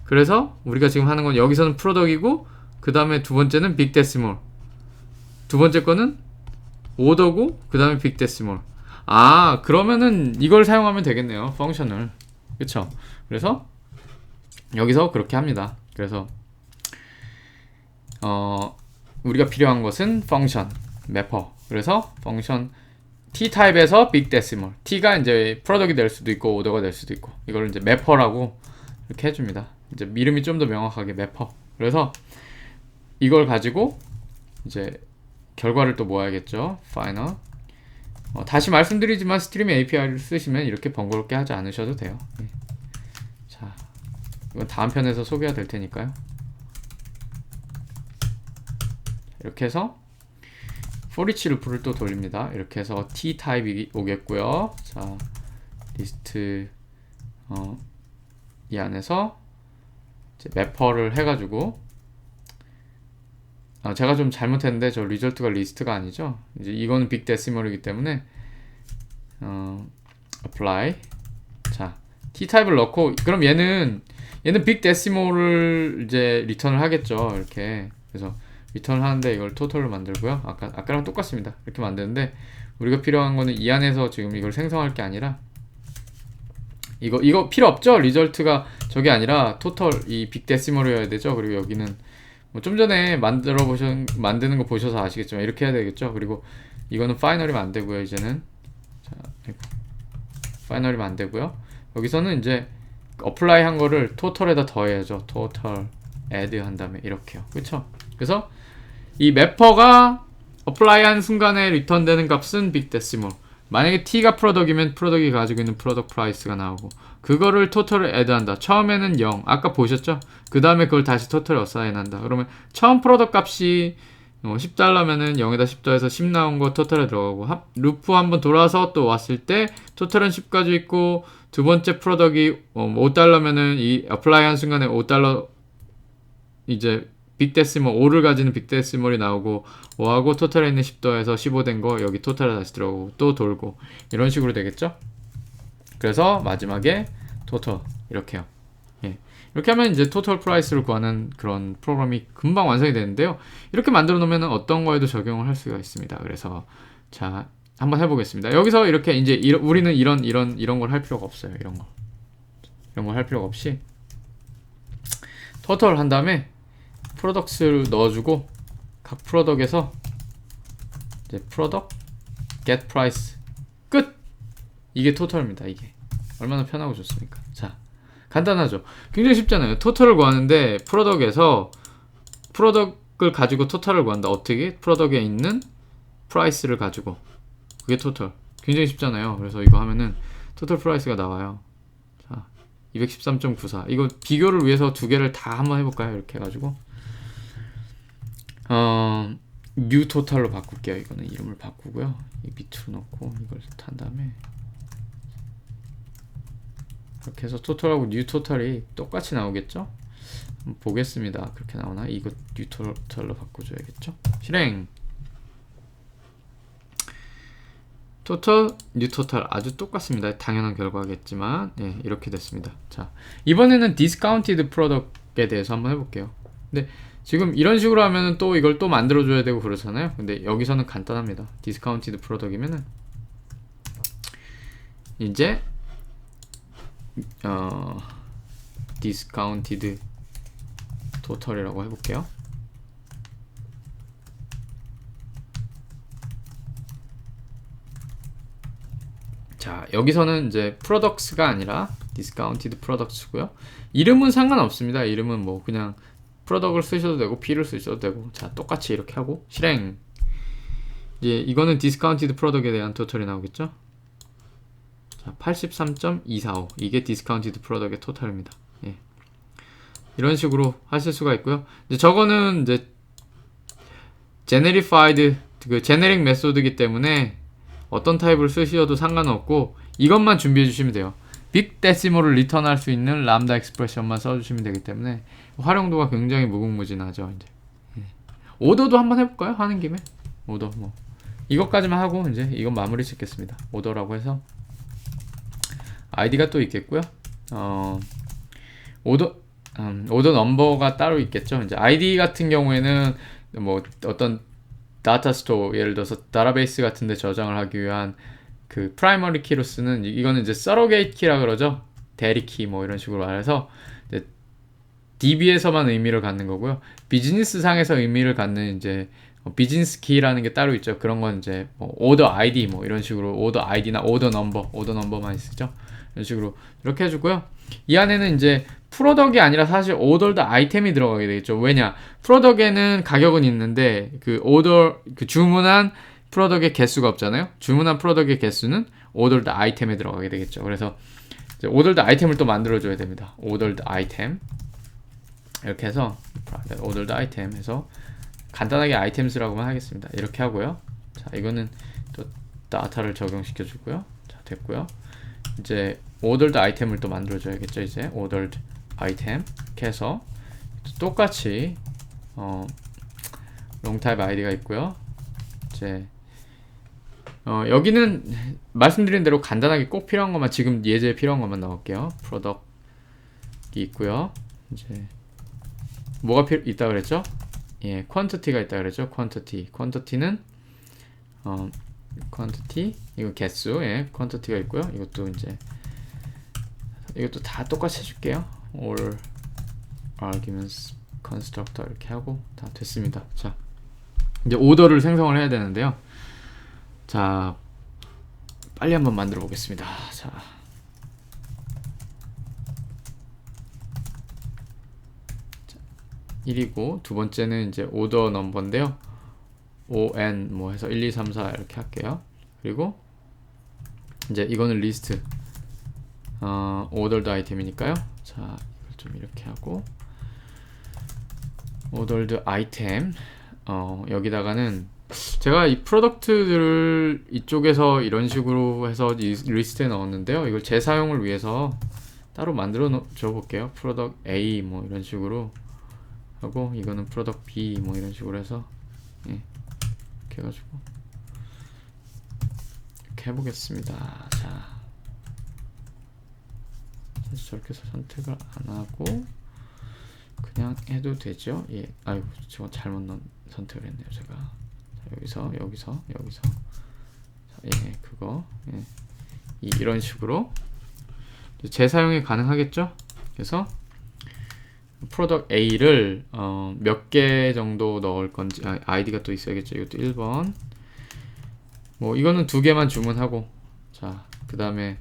그래서 우리가 지금 하는 건 여기서는 프로덕이고 그 다음에 두 번째는 빅 데시멀, 두 번째 거는 오더고 그 다음에 빅 데시멀. 아, 그러면은 이걸 사용하면 되겠네요. 펑션을. 그쵸? 그래서 여기서 그렇게 합니다. 그래서 우리가 필요한 것은 펑션, 매퍼. 그래서 펑션 T타입에서 빅 데시멀. T가 이제 프로덕이 될 수도 있고 오더가 될 수도 있고, 이걸 이제 매퍼라고 이렇게 해줍니다. 이제 이름이 좀 더 명확하게 매퍼. 그래서 이걸 가지고 이제 결과를 또 모아야겠죠. 파이널. 다시 말씀드리지만 스트림 API를 쓰시면 이렇게 번거롭게 하지 않으셔도 돼요. 네. 자, 이건 다음 편에서 소개가 될 테니까요. 이렇게 해서 for 루프를 또 돌립니다. 이렇게 해서 T 타입이 오겠고요. 자, 리스트 이 안에서 이제 매퍼를 해가지고, 제가 좀 잘못했는데 저 리절트가 리스트가 아니죠. 이제 이거는 빅 데시멀이기 때문에 apply. 자, T 타입을 넣고, 그럼 얘는 빅 데시멀을 이제 리턴을 하겠죠. 이렇게. 그래서 리턴을 하는데 이걸 토탈로 만들고요. 아까랑 똑같습니다. 이렇게 만드는데 우리가 필요한 거는 이 안에서 지금 이걸 생성할 게 아니라, 이거 필요 없죠? 리절트가 저게 아니라 토탈 이 빅 데시멀이어야 되죠. 그리고 여기는 뭐 좀 전에 만드는 거 보셔서 아시겠지만 이렇게 해야 되겠죠. 그리고 이거는 파이널이면 안 되고요. 이제는 자, 파이널이면 안 되고요. 여기서는 이제 어플라이 한 거를 토탈에다 더해야죠. 토탈 add 한 다음에 이렇게요. 그쵸? 그래서 이 매퍼가 어플라이 한 순간에 리턴되는 값은 빅 데시멀. 만약에 T가 프로덕이면 프로덕이 가지고 있는 프로덕 프라이스가 나오고, 그거를 토탈에 애드한다. 처음에는 0. 아까 보셨죠? 그 다음에 그걸 다시 토탈에 어사인한다. 그러면 처음 프로덕 값이 $10면은 0에다 10 더해서 10 나온 거 토탈에 들어가고, 루프 한번 돌아서 또 왔을 때 토탈은 10까지 있고, 두 번째 프로덕이 $5면은 이 어플라이 한 순간에 $5 이제 빅 데시멀 5를 가지는 빅 데시멀이 나오고, 5하고 토탈에 있는 10 더해서 15 된 거 여기 토탈에 다시 들어오고 또 돌고, 이런 식으로 되겠죠? 그래서 마지막에 토탈 이렇게요. 예. 이렇게 하면 이제 토탈 프라이스를 구하는 그런 프로그램이 금방 완성이 되는데요. 이렇게 만들어 놓으면 어떤 거에도 적용을 할 수가 있습니다. 그래서 자, 한번 해보겠습니다. 여기서 이렇게 이제 우리는 이런 걸 할 필요가 없어요. 이런 걸 할 필요가 없이 토탈 한 다음에 프로덕스를 넣어주고, 각 프로덕에서 이제 프로덕 get price 끝. 이게 토탈입니다. 이게 얼마나 편하고 좋습니까? 자, 간단하죠. 굉장히 쉽잖아요. 토탈을 구하는데 프로덕에서 프로덕을 가지고 토탈을 구한다. 어떻게? 프로덕에 있는 프라이스를 가지고, 그게 토탈. 굉장히 쉽잖아요. 그래서 이거 하면은 토탈 프라이스가 나와요. 자, 213.94. 이거 비교를 위해서 두 개를 다 한번 해볼까요? 이렇게 해가지고 new total로 바꿀게요. 이거는 이름을 바꾸고요. 이 밑으로 넣고 이걸 한 다음에 이렇게 해서 total하고 new total이 똑같이 나오겠죠? 한번 보겠습니다. 그렇게 나오나? 이거 new total로 바꿔줘야겠죠? 실행! total, new total 아주 똑같습니다. 당연한 결과겠지만, 예, 이렇게 됐습니다. 자, 이번에는 discounted product에 대해서 한번 해볼게요. 근데 지금 이런 식으로 하면은 또 이걸 또 만들어줘야 되고 그렇잖아요. 근데 여기서는 간단합니다. discounted product이면은 이제 discounted total이라고 해볼게요. 자, 여기서는 이제 products가 아니라 discounted products고요. 이름은 상관없습니다. 이름은 뭐 그냥 product을 쓰셔도 되고 P를 쓰셔도 되고. 자, 똑같이 이렇게 하고 실행. 이제 이거는 discounted product에 대한 토탈이 나오겠죠. 자, 83.245 이게 discounted product의 토탈입니다. 예. 이런 식으로 하실 수가 있고요. 이제 저거는 이제 generified 그 제네릭 메소드이기 때문에 어떤 타입을 쓰셔도 상관없고 이것만 준비해 주시면 돼요. 빅데시멀을 리턴할 수 있는 람다 익스프레션만 써주시면 되기 때문에 활용도가 굉장히 무궁무진하죠. 이제 오더도 한번 해볼까요? 하는 김에 오더 뭐 이것까지만 하고 이제 이건 마무리 짓겠습니다. 오더라고 해서 아이디가 또 있겠고요. 오더 넘버가 따로 있겠죠. 이제 아이디 같은 경우에는 뭐 어떤 다타 스토어 예를 들어서 다타베이스 같은 데 저장을 하기 위한 그 프라이머리 키로 쓰는 이거는 이제 서로게이트 키라 그러죠. 대리 키 뭐 이런 식으로 말해서 DB에서만 의미를 갖는 거고요. 비즈니스 상에서 의미를 갖는 이제 비즈니스 키라는 게 따로 있죠. 그런 건 이제 뭐 오더 아이디 뭐 이런 식으로 오더 아이디나 오더 넘버만 쓰죠. 이런 식으로 이렇게 해주고요. 이 안에는 이제 프로덕이 아니라 사실 오더드 아이템이 들어가게 되겠죠. 왜냐? 프로덕에는 가격은 있는데 그 주문한 프로덕의 개수가 없잖아요. 주문한 프로덕의 개수는 오더드 아이템에 들어가게 되겠죠. 그래서 이제 오더드 아이템을 또 만들어줘야 됩니다. 오더드 아이템 이렇게 해서 오더드 아이템 해서 간단하게 아이템스라고만 하겠습니다. 이렇게 하고요. 자, 이거는 또 다타를 적용시켜 주고요. 자, 됐고요. 이제 ordered 아이템을 또 만들어줘야겠죠. 이제 ordered 아이템 이렇게 해서 똑같이 long type id가 있고요. 이제 여기는 말씀드린 대로 간단하게 꼭 필요한 것만 지금 예제에 필요한 것만 넣을게요. product이 있고요. 이제 뭐가 있다 그랬죠? 예, quantity가 있다 그랬죠. quantity는 quantity 이거 개수, 예, quantity가 있고요. 이것도 다 똑같이 해줄게요. all arguments constructor 이렇게 하고 다 됐습니다. 자, 이제 오더를 생성을 해야 되는데요. 자, 빨리 한번 만들어 보겠습니다. 자, 자 1이고 두 번째는 이제 오더 넘버인데요. on 뭐 해서 1, 2, 3, 4 이렇게 할게요. 그리고 이제 이거는 리스트 ordered 아이템이니까요. 자, 이걸 좀 이렇게 하고 ordered 아이템 여기다가는 제가 이 프로덕트들을 이쪽에서 이런 식으로 해서 이 리스트에 넣었는데요. 이걸 재사용을 위해서 따로 만들어 줘 볼게요. 프로덕트 A 뭐 이런 식으로 하고 이거는 프로덕트 B 뭐 이런 식으로 해서 예, 이렇게 해가지고 이렇게 해보겠습니다. 자, 사실 저렇게 해서 선택을 안 하고 그냥 해도 되죠. 예, 아이고 제가 잘못 선택을 했네요. 제가 자, 여기서 자, 예, 그거 예, 이런 식으로 재사용이 가능하겠죠. 그래서 프로덕트 A를 몇 개 정도 넣을 건지 아이디가 또 있어야겠죠. 이것도 1번 뭐 이거는 2개만 주문하고 자, 그 다음에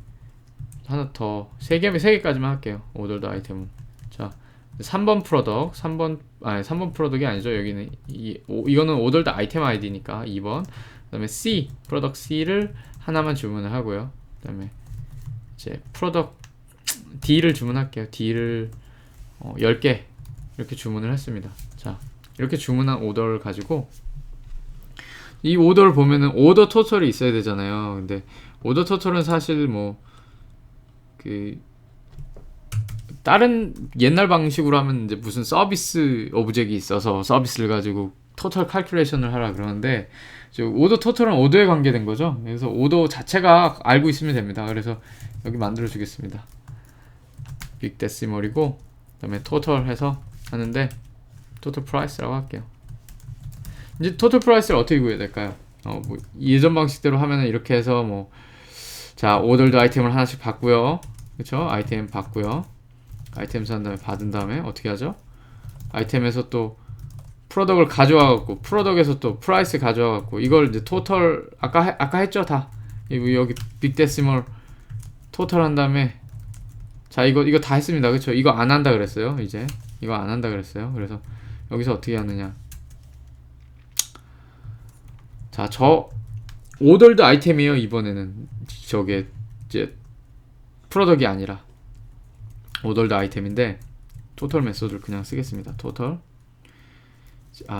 하나 더 3개까지만 할게요. 오더드 아이템은 자 3번 프로덕트 3번 프로덕트이 아니죠. 여기는 이거는 오더드 아이템 아이디니까 2번 그 다음에 C 프로덕트 C를 하나만 주문을 하고요. 그 다음에 이제 프로덕트 D를 주문할게요. D를 10개 이렇게 주문을 했습니다. 자, 이렇게 주문한 오더를 가지고 이 오더를 보면은 오더 토털이 있어야 되잖아요. 근데 오더 토털은 사실 뭐 그 다른 옛날 방식으로 하면 이제 무슨 서비스 오브젝이 있어서 서비스를 가지고 토털 칼큘레이션을 하라 그러는데 오더 토털은 오더에 관계된 거죠. 그래서 오더 자체가 알고 있으면 됩니다. 그래서 여기 만들어 주겠습니다. 빅데시멀이고 그다음에 토털 해서 하는데 토털 프라이스라고 할게요. 이제 토털 프라이스를 어떻게 구해야 될까요? 뭐 예전 방식대로 하면은 이렇게 해서 뭐 자, 오더드 아이템을 하나씩 받고요. 그쵸? 아이템 받고요. 아이템 산 다음에 받은 다음에 어떻게 하죠? 아이템에서 또 프로덕을 가져와갖고 프로덕에서 또 프라이스 가져와갖고 이걸 이제 토털 아까 했죠? 다 여기 빅데시멀 토털 한 다음에 자, 이거 다 했습니다. 그쵸? 이거 안 한다 그랬어요. 이제 이거 안 한다 그랬어요. 그래서 여기서 어떻게 하느냐? 자, 오더드 아이템이에요. 이번에는 저게 이제 프로덕이 아니라 오더드 아이템인데 토털 메소드를 그냥 쓰겠습니다. 토털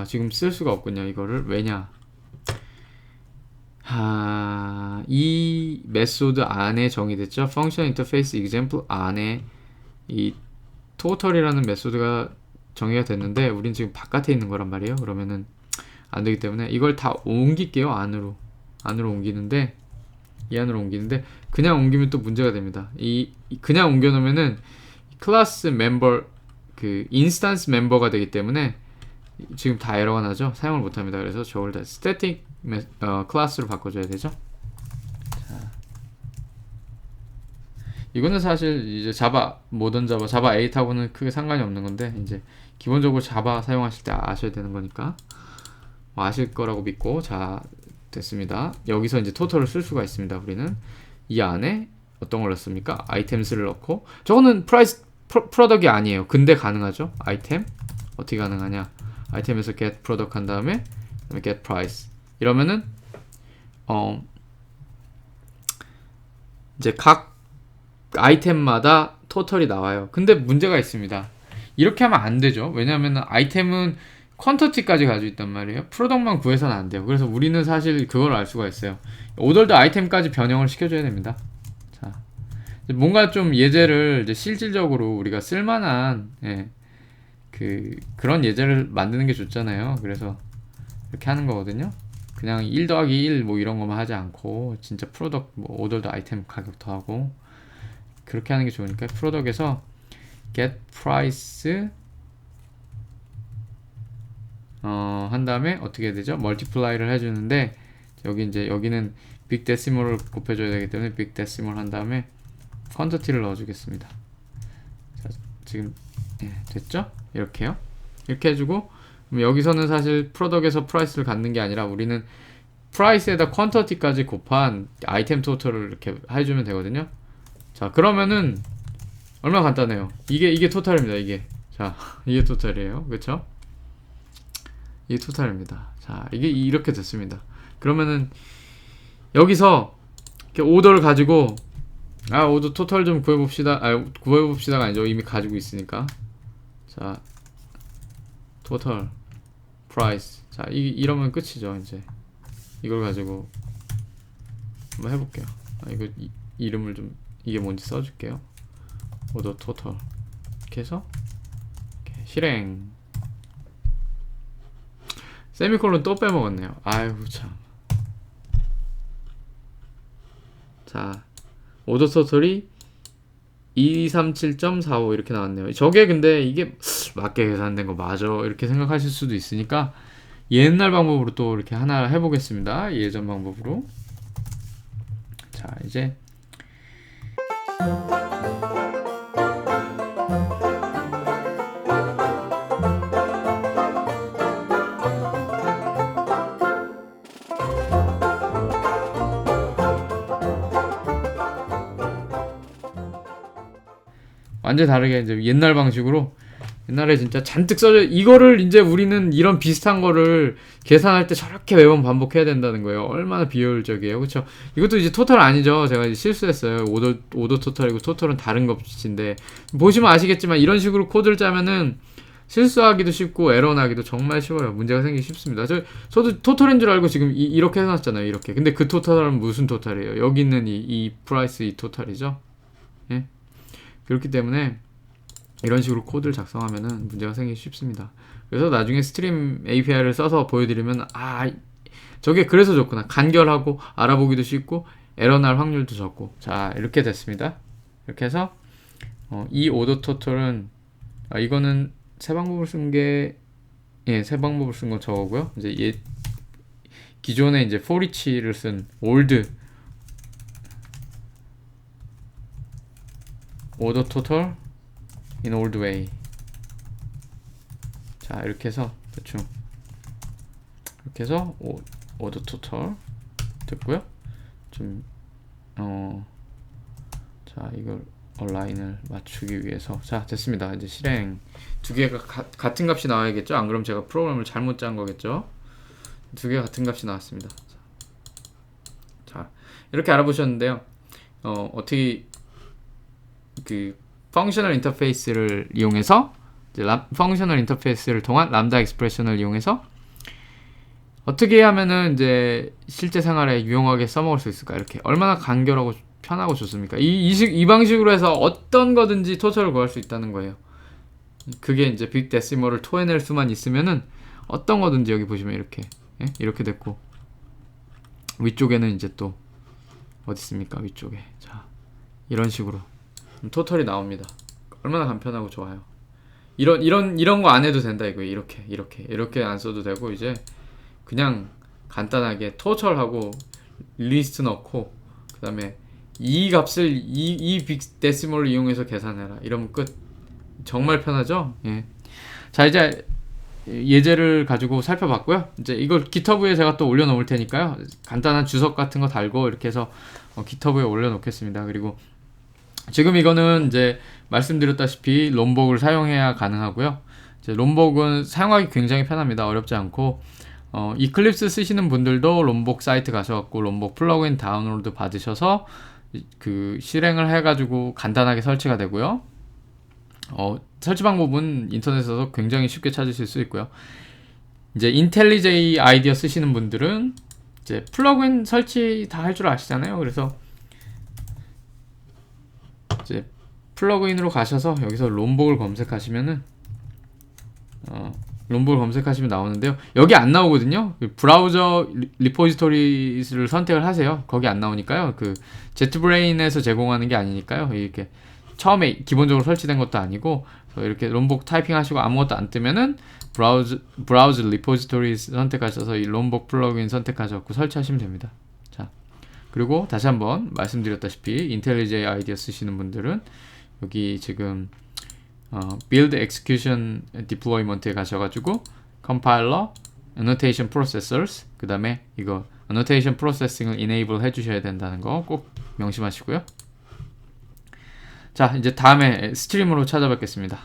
지금 쓸 수가 없군요. 이거를 왜냐? 자, 이 메소드 안에 정의됐죠. 펑션 인터페이스 example 안에 이 total이라는 메소드가 정의가 됐는데 우린 지금 바깥에 있는 거란 말이에요. 그러면은 안 되기 때문에 이걸 다 옮길게요. 안으로 옮기는데, 이 안으로 옮기는데 그냥 옮기면 또 문제가 됩니다. 그냥 옮겨 놓으면은 클래스 멤버, 그 인스턴스 멤버가 되기 때문에 지금 다 에러가 나죠. 사용을 못 합니다. 그래서 저걸 다 스태틱 클래스로 바꿔줘야 되죠. 자, 이거는 사실 이제 자바, 모던 자바, 자바 8하고는 크게 상관이 없는 건데, 이제 기본적으로 자바 사용하실 때 아셔야 되는 거니까 아실 거라고 믿고. 자, 됐습니다. 여기서 이제 토탈을 쓸 수가 있습니다. 우리는 이 안에 어떤 걸 넣습니까? 아이템스를 넣고, 저거는 프라이스 프로덕이 아니에요. 근데 가능하죠. 아이템 어떻게 가능하냐? 아이템에서 get product 한 다음에 get price 이러면은 이제 각 아이템마다 토탈이 나와요. 근데 문제가 있습니다. 이렇게 하면 안 되죠. 왜냐하면 아이템은 퀀터티까지 가지고 있단 말이에요. 프로덕만 구해서는 안 돼요. 그래서 우리는 사실 그걸 알 수가 있어요. 오더도 아이템까지 변형을 시켜줘야 됩니다. 자, 뭔가 좀 예제를 이제 실질적으로 우리가 쓸만한, 그런 예제를 만드는 게 좋잖아요. 그래서 이렇게 하는 거거든요. 그냥 1 더하기 1 뭐 이런 거만 하지 않고 진짜 프로덕, 뭐 오더도 아이템 가격 더하고 그렇게 하는 게 좋으니까 프로덕에서 get price 한 다음에 어떻게 해야 되죠? 멀티플라이를 해주는데, 여기는 빅 데시멀을 곱해줘야 되기 때문에 빅 데시멀 한 다음에 퀀터티를 넣어주겠습니다. 자, 지금 됐죠? 이렇게요. 이렇게 해주고, 그럼 여기서는 사실 프로덕에서 프라이스를 갖는 게 아니라 우리는 프라이스에다 퀀터티까지 곱한 아이템 토탈을 이렇게 해주면 되거든요. 자, 그러면은 얼마나 간단해요. 이게 토탈입니다. 이게. 자, 이게 토탈이에요. 그쵸? 이게 토탈입니다. 자, 이게 이렇게 됐습니다. 그러면은 여기서 이렇게 오더를 가지고 오더 토탈 좀 구해봅시다. 구해봅시다가 아니죠. 이미 가지고 있으니까. 자, 토탈 프라이스. 자, 이러면 끝이죠. 이제 이걸 가지고 한번 해볼게요. 이거 이름을 좀, 이게 뭔지 써줄게요. 오더 토탈 이렇게 해서 이렇게 실행. 세미콜론 또 빼먹었네요. 아이고 참. 자, 오더 토탈이 237.45 이렇게 나왔네요. 저게 근데 이게 맞게 계산된 거 맞아 이렇게 생각하실 수도 있으니까 옛날 방법으로 또 이렇게 하나 해보겠습니다. 예전 방법으로. 자, 이제 완전히 다르게 이제 옛날 방식으로, 옛날에 진짜 잔뜩 써져, 이거를 이제 우리는 이런 비슷한 거를 계산할 때 저렇게 매번 반복해야 된다는 거예요. 얼마나 비효율적이에요. 그쵸? 이것도 이제 토탈 아니죠. 제가 이제 실수했어요. 오더 토탈이고 토탈은 다른 값인데, 보시면 아시겠지만 이런 식으로 코드를 짜면은 실수하기도 쉽고 에러 나기도 정말 쉬워요. 문제가 생기기 쉽습니다. 저도 토탈인 줄 알고 지금 이렇게 해놨잖아요. 이렇게. 근데 그 토탈은 무슨 토탈이에요? 여기 있는 이 프라이스 이 토탈이죠. 예? 그렇기 때문에 이런 식으로 코드를 작성하면은 문제가 생기기 쉽습니다. 그래서 나중에 스트림 API를 써서 보여드리면 저게 그래서 좋구나. 간결하고 알아보기도 쉽고 에러 날 확률도 적고. 자, 이렇게 됐습니다. 이렇게 해서 이 오더 토탈은 이거는 세 방법을 쓴 게, 세 방법을 쓴 건 저거고요. 이제 기존에 이제 for each를 쓴 old order total in old way. 자, 이렇게 해서 대충 이렇게 해서 order total 됐고요. 좀 자, 이걸 라인을 맞추기 위해서, 자, 됐습니다. 이제 실행. 두 개가 같은 값이 나와야겠죠? 안 그럼 제가 프로그램을 잘못 짠 거겠죠? 두 개가 같은 값이 나왔습니다. 자, 이렇게 알아보셨는데요. 어떻게 그 펑셔널 인터페이스를 이용해서, 이제 펑셔널 인터페이스를 통한 람다 익스프레션을 이용해서 어떻게 하면은 이제 실제 생활에 유용하게 써먹을 수 있을까? 이렇게 얼마나 간결하고 편하고 좋습니까? 이 방식으로 해서 어떤 거든지 토탈을 구할 수 있다는 거예요. 그게 이제 빅 데시멀을 토해낼 수만 있으면은 어떤 거든지 여기 보시면 이렇게 이렇게 됐고, 위쪽에는 이제 또 어디 있습니까? 위쪽에 자 이런 식으로 토탈이 나옵니다. 얼마나 간편하고 좋아요. 이런 거 안 해도 된다 이거. 이렇게 안 써도 되고, 이제 그냥 간단하게 토탈하고 리스트 넣고 그 다음에 이 값을 이 빅데시멀을 이용해서 계산해라 이러면 끝. 정말 편하죠? 예. 자, 이제 예제를 가지고 살펴봤고요. 이제 이걸 GitHub에 제가 또 올려놓을 테니까요. 간단한 주석 같은 거 달고 이렇게 해서 GitHub에 올려놓겠습니다. 그리고 지금 이거는 이제 말씀드렸다시피 롬복을 사용해야 가능하고요. 이제 롬복은 사용하기 굉장히 편합니다. 어렵지 않고, 이클립스 쓰시는 분들도 롬복 사이트 가셔갖고 롬복 플러그인 다운로드 받으셔서 그 실행을 해가지고 간단하게 설치가 되고요. 설치 방법은 인터넷에서 굉장히 쉽게 찾으실 수 있고요. 이제 인텔리제이 아이디어 쓰시는 분들은 이제 플러그인 설치 다 할 줄 아시잖아요. 그래서 이제 플러그인으로 가셔서 여기서 롬복을 검색하시면은 롬복을 검색하시면 나오는데요. 여기 안 나오거든요. 브라우저 리포지토리를 선택을 하세요. 거기 안 나오니까요. 그 제트브레인에서 제공하는 게 아니니까요. 이렇게 처음에 기본적으로 설치된 것도 아니고, 이렇게 롬복 타이핑하시고 아무것도 안 뜨면은 브라우저 리포지토리 선택하셔서 이 롬복 플러그인 선택하셔서 설치하시면 됩니다. 자, 그리고 다시 한번 말씀드렸다시피 인텔리제이 아이디어 쓰시는 분들은 여기 지금 build execution deployment에 가셔가지고 compiler, annotation processors, 그 다음에 이거 annotation processing을 enable 해주셔야 된다는 거 꼭 명심하시고요. 자, 이제 다음에 스트림으로 찾아뵙겠습니다.